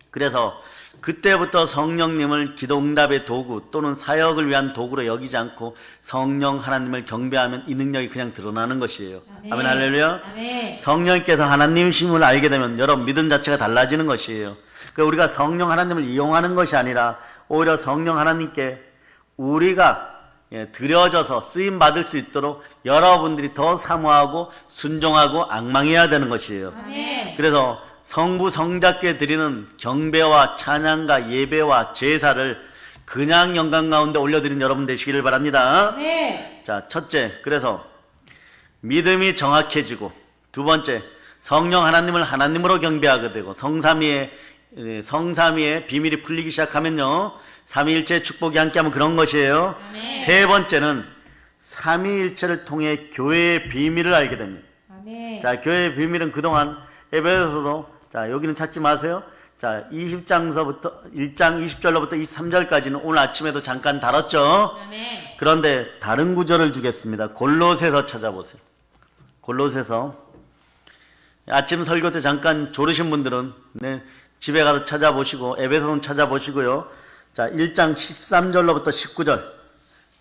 그래서 그때부터 성령님을 기도응답의 도구 또는 사역을 위한 도구로 여기지 않고 성령 하나님을 경배하면 이 능력이 그냥 드러나는 것이에요. 아멘. 할렐루야. 아멘. 성령께서 하나님이심을 알게 되면 여러분 믿음 자체가 달라지는 것이에요. 그러니까 우리가 성령 하나님을 이용하는 것이 아니라 오히려 성령 하나님께 우리가, 예, 드려져서 쓰임 받을 수 있도록 여러분들이 더 사모하고 순종하고 앙망해야 되는 것이에요. 아멘. 그래서 성부 성자께 드리는 경배와 찬양과 예배와 제사를 그냥 영광 가운데 올려드린 여러분 되시기를 바랍니다. 네. 자, 첫째, 그래서 믿음이 정확해지고, 두 번째, 성령 하나님을 하나님으로 경배하게 되고, 성삼위의 비밀이 풀리기 시작하면요, 삼위일체 축복이 함께하면 그런 것이에요. 아멘. 세 번째는 삼위일체를 통해 교회의 비밀을 알게 됩니다. 아멘. 자, 교회의 비밀은 그동안 에베소서도, 자, 여기는 찾지 마세요. 자, 20장서부터 1장 20절로부터 23절까지는 오늘 아침에도 잠깐 다뤘죠. 아멘. 그런데 다른 구절을 주겠습니다. 골로새서 찾아보세요. 골로새서. 아침 설교 때 잠깐 졸으신 분들은, 네, 집에 가서 찾아보시고 에베소는 찾아보시고요. 자, 1장 13절로부터 19절.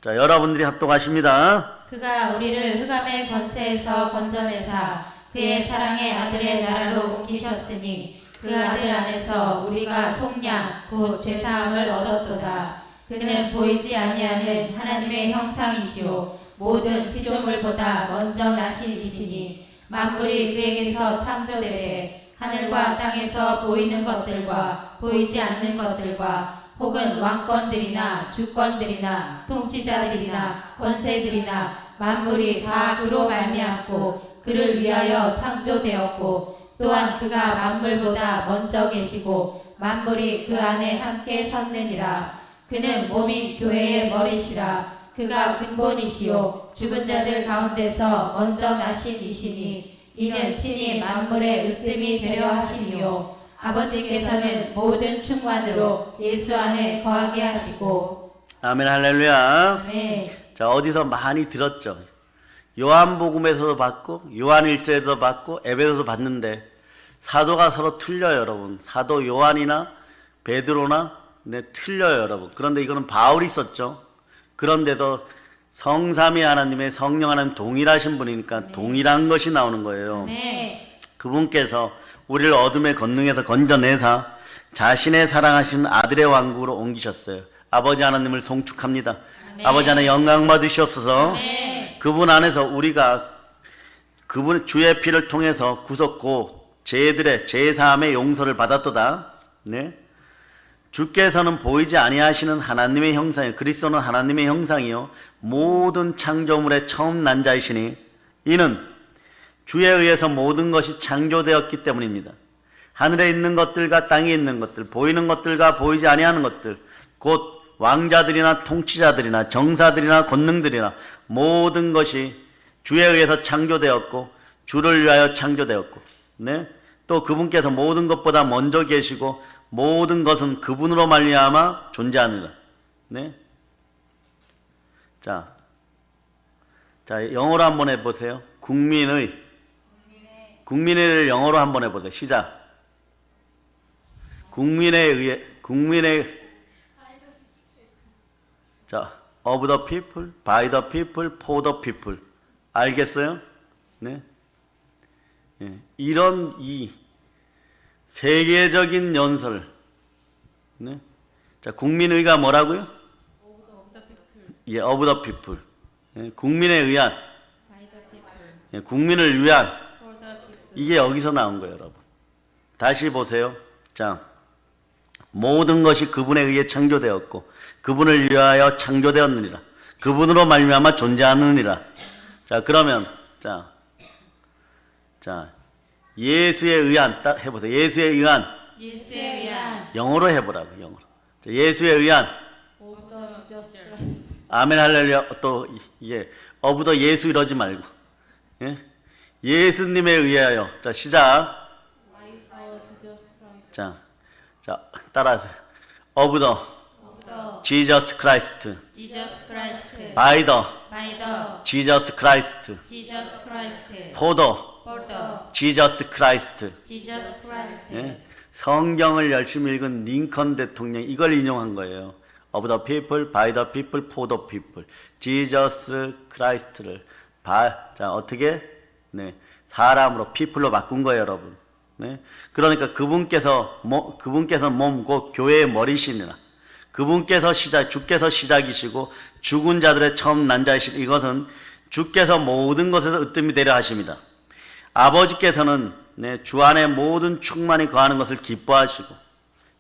자, 여러분들이 합독하십니다. 그가 우리를 흑암의 권세에서 건져내사 그의 사랑의 아들의 나라로 옮기셨으니 그 아들 안에서 우리가 속량 곧 죄사함을 얻었도다. 그는 보이지 아니하는 하나님의 형상이시오 모든 피조물보다 먼저 나신 이시니 만물이 그에게서 창조되되 하늘과 땅에서 보이는 것들과 보이지 않는 것들과 혹은 왕권들이나 주권들이나 통치자들이나 권세들이나 만물이 다 그로 말미암고 그를 위하여 창조되었고 또한 그가 만물보다 먼저 계시고 만물이 그 안에 함께 섰느니라. 그는 몸인 교회의 머리시라. 그가 근본이시요 죽은 자들 가운데서 먼저 나신 이시니 이는 친히 만물의 으뜸이 되려 하시니요 아버지께서는 모든 충만으로 예수 안에 거하게 하시고. 아멘. 할렐루야. 아멘. 자, 어디서 많이 들었죠. 요한복음에서도 봤고 요한일서에서도 봤고 에베소서 봤는데 사도가 서로 틀려요. 여러분, 사도 요한이나 베드로나, 네, 틀려요. 여러분. 그런데 이거는 바울이 썼죠. 그런데도 성삼위 하나님의 성령 하나님 동일하신 분이니까 동일한 것이 나오는 거예요. 네. 그분께서 우리를 어둠의 권능에서 건져내사 자신의 사랑하시는 아들의 왕국으로 옮기셨어요. 아버지 하나님을 송축합니다. 아멘. 아버지 하나님 영광 받으시옵소서. 아멘. 그분 안에서 우리가 그분 주의 피를 통해서 구속고 죄들의 죄사함의 용서를 받았도다. 네. 주께서는 보이지 아니하시는 하나님의 형상이요 그리스도는 하나님의 형상이요 모든 창조물의 처음 난 자이시니 이는 주에 의해서 모든 것이 창조되었기 때문입니다. 하늘에 있는 것들과 땅에 있는 것들, 보이는 것들과 보이지 아니하는 것들, 곧 왕자들이나 통치자들이나 정사들이나 권능들이나 모든 것이 주에 의해서 창조되었고 주를 위하여 창조되었고, 네? 또 그분께서 모든 것보다 먼저 계시고 모든 것은 그분으로 말미암아 존재하느라. 네? 자, 영어로 한번 해보세요. 국민의를 영어로 한번 해보세요. 시작. 자, of the people, by the people, for the people. 알겠어요? 네. 예, 이런 이 세계적인 연설. 네. 자, 국민의가 뭐라고요? 예, of the people. 예, 국민에 의한. 예, 국민을 위한. 이게 여기서 나온 거예요, 여러분. 다시 보세요. 자, 모든 것이 그분에 의해 창조되었고 그분을 위하여 창조되었느니라. 그분으로 말미암아 존재하느니라. 자, 그러면 자, 예수에 의한 딱 해보세요. 예수에 의한. 영어로 해보라고. 영어로. 자, 예수에 의한. 아멘 할렐루야. 또 이게 어부더 예수 이러지 말고. 예? 예수님에 의하여. 자, 시작. 자, 따라하세요. of the Jesus Christ. by the Jesus Christ. for the Jesus Christ. 예? 성경을 열심히 읽은 링컨 대통령 이걸 인용한 거예요. of the people, by the people, for the people. Jesus Christ를 자, 어떻게? 네, 사람으로 people로 바꾼 거예요, 여러분. 네? 그러니까 그분께서 몸 곧 교회의 머리시니라. 그분께서 주께서 시작이시고 죽은 자들의 처음 난 자이신 이것은 주께서 모든 것에서 으뜸이 되려 하십니다. 아버지께서는 네, 주 안에 모든 충만이 거하는 것을 기뻐하시고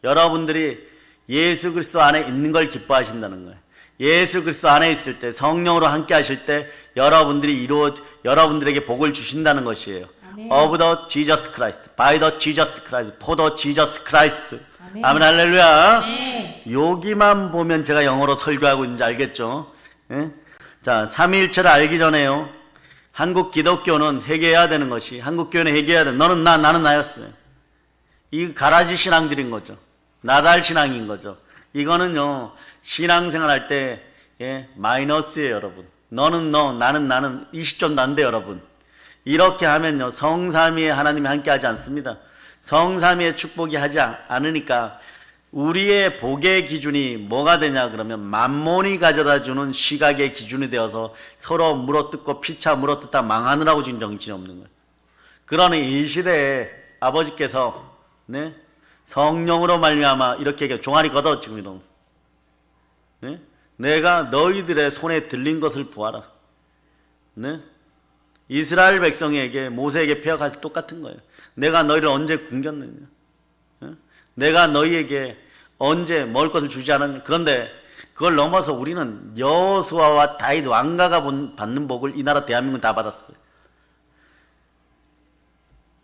여러분들이 예수 그리스도 안에 있는 걸 기뻐하신다는 거예요. 예수 그리스도 안에 있을 때 성령으로 함께 하실 때 여러분들에게 복을 주신다는 것이에요. 아멘. of the Jesus Christ, by the Jesus Christ, for the Jesus Christ. 아멘. 아멘 할렐루야. 네. 여기만 보면 제가 영어로 설교하고 있는지 알겠죠? 예? 자, 삼위일체를 알기 전에요. 한국 기독교는 회개해야 되는 것이 한국교회는 회개해야 돼. 너는 나는 나였어요. 이 가라지 신앙들인 거죠. 나달 신앙인 거죠. 이거는요 신앙생활 할 때 예, 마이너스예요, 여러분. 너는 너, 나는 나는 20점 난데 여러분. 이렇게 하면요 성삼위의 하나님이 함께하지 않습니다. 성삼위의 축복이 하지 않으니까 우리의 복의 기준이 뭐가 되냐 그러면 만몬이 가져다주는 시각의 기준이 되어서 서로 물어뜯고 피차 물어뜯다 망하느라고 지금 정신이 없는 거예요. 그러니 이 시대에 아버지께서 네? 성령으로 말미암아 이렇게 얘기해. 종아리 걷어 지금 이런. 네? 내가 너희들의 손에 들린 것을 보아라. 네? 이스라엘 백성에게 모세에게 pe역할 똑같은 거예요. 내가 너희를 언제 굶겼느냐. 네? 내가 너희에게 언제 먹을 것을 주지 않았냐. 그런데 그걸 넘어서 우리는 여호수아와 다윗 왕가가 받는 복을 이 나라 대한민국은 다 받았어요.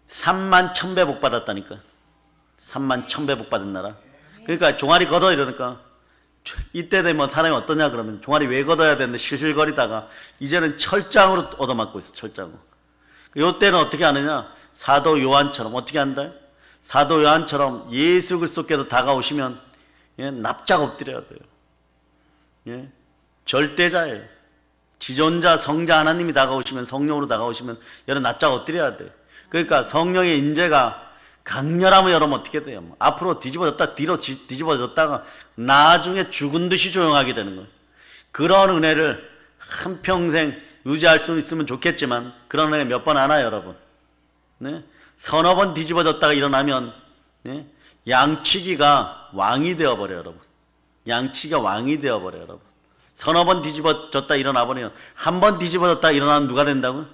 3만 1000배 복 받았다니까. 3만 1000배 복 받은 나라. 그러니까 종아리 걷어 이러니까 이때 되면 사람이 어떠냐 그러면 종아리 왜 걷어야 되는데 실실거리다가 이제는 철장으로 얻어맞고 있어. 철장으로. 이때는 어떻게 하느냐. 사도 요한처럼 어떻게 한다. 사도 요한처럼 예수 그리스도께서 다가오시면 예, 납작 엎드려야 돼요. 예, 절대자예요. 지존자 성자 하나님이 다가오시면 성령으로 다가오시면 여러분 납작 엎드려야 돼요. 그러니까 성령의 임재가 강렬하면 여러분 어떻게 돼요? 앞으로 뒤집어졌다 뒤로 뒤집어졌다가 나중에 죽은 듯이 조용하게 되는 거예요. 그런 은혜를 한평생 유지할 수 있으면 좋겠지만 그런 은혜 몇 번 안 와요, 여러분. 네? 서너 번 뒤집어졌다가 일어나면 네? 양치기가 왕이 되어버려요, 여러분. 양치기가 왕이 되어버려요, 여러분. 서너 번 뒤집어졌다 일어나버리면 한 번 뒤집어졌다 일어나면 누가 된다고요?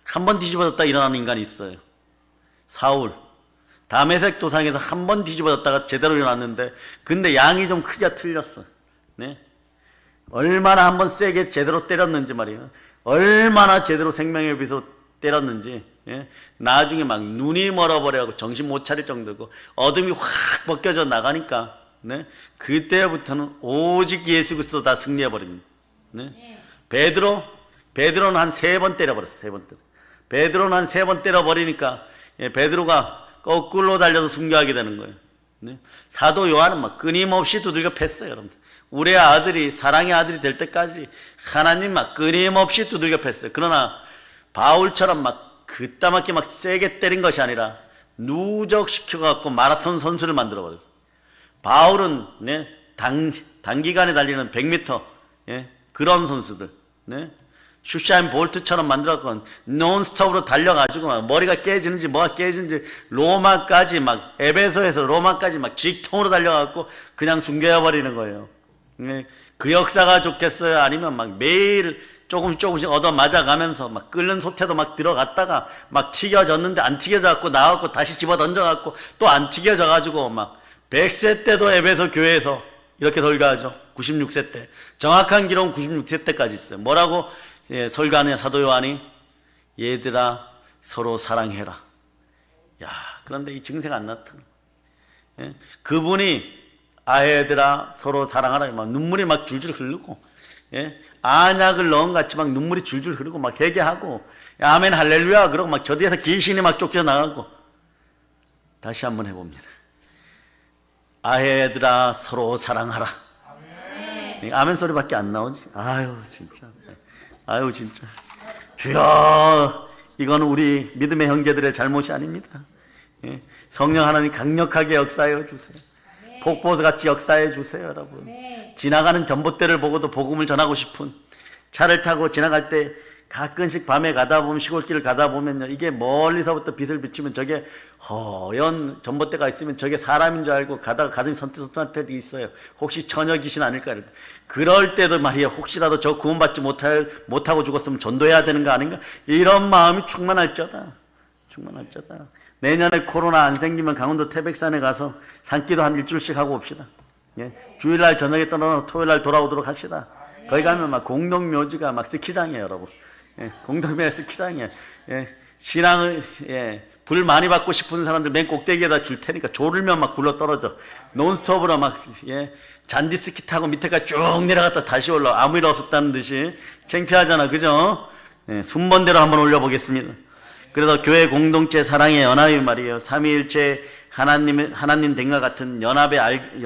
한 번 뒤집어졌다 일어나는 인간이 있어요. 사울. 다메섹 도상에서 한 번 뒤집어졌다가 제대로 일어났는데 근데 양이 좀 크기가 틀렸어. 네? 얼마나 한 번 세게 제대로 때렸는지 말이에요. 얼마나 제대로 생명의 빛으로 때렸는지 예? 나중에 막 눈이 멀어버려고 정신 못 차릴 정도고 어둠이 확 벗겨져 나가니까 네? 그때부터는 오직 예수 그리스도 다 승리해버립니다. 네? 베드로 베드로는 한 3번 때려버렸어. 3번 때려. 베드로는 한 3번 때려버리니까 베드로가 거꾸로 달려서 순교하게 되는 거예요. 네? 사도 요한은 막 끊임없이 두들겨 팼어요. 여러분들. 우리 아들이 사랑의 아들이 될 때까지 하나님 막 끊임없이 두들겨 팼어요. 그러나 바울처럼 막 그따맞게 막 세게 때린 것이 아니라 누적시켜갖고 마라톤 선수를 만들어버렸어요. 바울은 네? 단기간에 달리는 100m 그런 선수들 슈샤인 볼트처럼 만들었건 논스톱으로 달려가지고 막 머리가 깨지는지 뭐가 깨지는지 로마까지 막 에베소에서 로마까지 막 직통으로 달려가고 그냥 숨겨버리는 거예요. 그 역사가 좋겠어요? 아니면 막 매일 조금씩 얻어 맞아가면서 막 끓는 솥에도 막 들어갔다가 막 튀겨졌는데 안 튀겨져갖고 나왔고 다시 집어 던져갖고 또 안 튀겨져가지고 막 100세 때도 에베소 교회에서 이렇게 설교하죠. 96세 때. 정확한 기록은 96세 때까지 있어요. 뭐라고 설교하느냐 사도 요한이? 얘들아 서로 사랑해라. 야, 그런데 이 증세가 안 나타나. 그분이 아애들아 서로 사랑하라. 막 눈물이 막 줄줄 흐르고 안약을 넣은 같이 막 눈물이 줄줄 흐르고 막 회개하고 아멘 할렐루야 그러고 막 저 뒤에서 귀신이 막 쫓겨나가고. 다시 한번 해봅니다. 아애들아 서로 사랑하라. 아멘 소리밖에 안 나오지. 아유 진짜 주여, 이건 우리 믿음의 형제들의 잘못이 아닙니다. 성령 하나님 강력하게 역사해 주세요. 폭포수같이 역사해 주세요. 여러분, 지나가는 전봇대를 보고도 복음을 전하고 싶은, 차를 타고 지나갈 때 가끔씩 밤에 가다 보면, 시골길을 가다 보면요, 이게 멀리서부터 빛을 비치면 저게 허연 전봇대가 있으면 저게 사람인 줄 알고 가다가 가슴이 선뜻선뜻할 때도 있어요. 혹시 처녀 귀신 아닐까. 그럴 때도 말이에요, 혹시라도 저 구원받지 못하고 죽었으면 전도해야 되는 거 아닌가, 이런 마음이 충만할 자다. 내년에 코로나 안 생기면 강원도 태백산에 가서 산기도 한 일주일씩 하고 옵시다. 주일날 저녁에 떠나서 토요일날 돌아오도록 합시다. 거기 가면 막 공동묘지가 막 스키장이에요, 여러분. 공동묘지 스키장이에요. 신앙을 불 많이 받고 싶은 사람들 맨 꼭대기에다 줄 테니까 졸으면 막 굴러 떨어져. 논스톱으로 막 잔디 스키 타고 밑에까지 쭉 내려갔다 다시 올라. 아무 일 없었다는 듯이. 창피하잖아, 그죠? 순번대로 한번 올려보겠습니다. 그래서 교회 공동체 사랑의 연합이 말이에요. 삼위일체 하나님 됨과 같은 연합이라는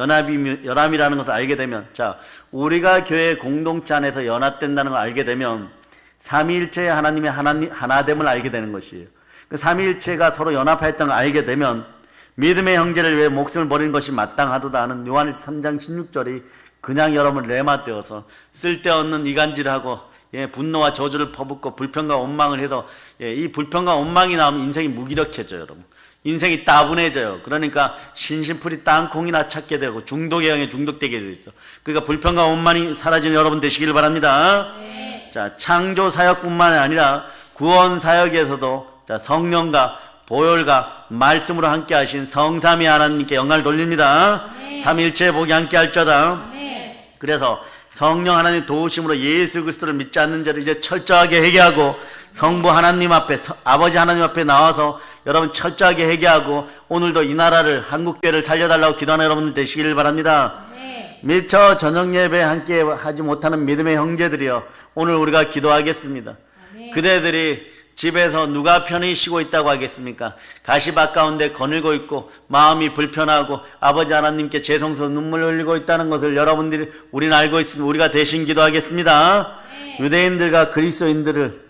것을 알게 되면, 자, 우리가 교회 공동체 안에서 연합된다는 걸 알게 되면 삼위일체의 하나님의 하나됨을 알게 되는 것이에요. 그 삼위일체가 서로 연합하였다는 걸 알게 되면 믿음의 형제를 위해 목숨을 버리는 것이 마땅하도다 하는 요한일서 3장 16절이 그냥 여러분 레마되어서 쓸데없는 이간질하고 분노와 저주를 퍼붓고 불평과 원망을 해서 이 불평과 원망이 나오면 인생이 무기력해져요, 여러분. 인생이 따분해져요. 그러니까 신심풀이 땅콩이나 찾게 되고 중독의 영에 중독되게 되어 있어. 그러니까 불평과 원망이 사라지는 여러분 되시길 바랍니다. 네. 자, 창조 사역뿐만 아니라 구원 사역에서도 자, 성령과 보혈과 말씀으로 함께 하신 성삼위 하나님께 영광을 돌립니다. 네. 삼일체의 복이 함께 할자다. 네. 그래서 성령 하나님 도우심으로 예수 그리스도를 믿지 않는 자를 이제 철저하게 회개하고 성부 하나님 앞에, 아버지 하나님 앞에 나와서 여러분 철저하게 회개하고 오늘도 이 나라를, 한국교회를 살려달라고 기도하는 여러분들 되시기를 바랍니다. 네. 미처 저녁 예배 함께 하지 못하는 믿음의 형제들이여, 오늘 우리가 기도하겠습니다. 네. 그대들이 집에서 누가 편히 쉬고 있다고 하겠습니까? 가시밭 가운데 거닐고 있고 마음이 불편하고 아버지 하나님께 죄송스러워 눈물 흘리고 있다는 것을 여러분들이, 우리는 알고 있으니 우리가 대신 기도하겠습니다. 네. 유대인들과 그리스도인들을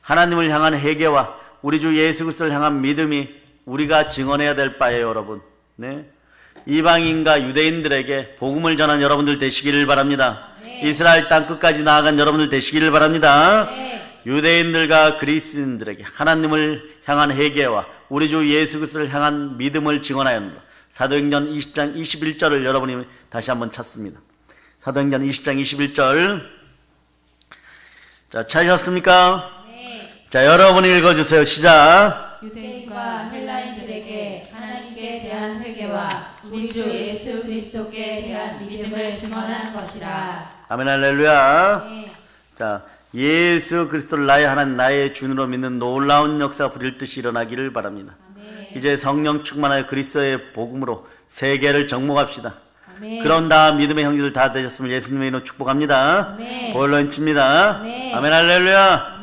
하나님을 향한 회개와 우리 주 예수 그리스도를 향한 믿음이 우리가 증언해야 될 바예요, 여러분. 이방인과 유대인들에게 복음을 전한 여러분들 되시기를 바랍니다. 네. 이스라엘 땅 끝까지 나아간 여러분들 되시기를 바랍니다. 네. 유대인들과 그리스도인들에게 하나님을 향한 회개와 우리 주 예수 그리스도를 향한 믿음을 증언하였노라. 사도행전 20장 21절을 여러분이 다시 한번 찾습니다. 사도행전 20장 21절. 자, 찾으셨습니까? 네. 자, 여러분이 읽어주세요. 시작. 유대인과 헬라인들에게 하나님께 대한 회개와 우리 주 예수 그리스도께 대한 믿음을 증언한 것이라. 아멘 할렐루야. 네. 자, 예수 그리스도를 나의 하나님, 나의 주님으로 믿는 놀라운 역사가 부릴 듯이 일어나기를 바랍니다. 아멘. 이제 성령 충만하여 그리스도의 복음으로 세계를 정복합시다. 아멘. 그런다 믿음의 형제들 다 되셨음을 예수님의 이름으로 축복합니다. 아멘. 보일러 힘칩니다. 아멘. 아멘 할렐루야.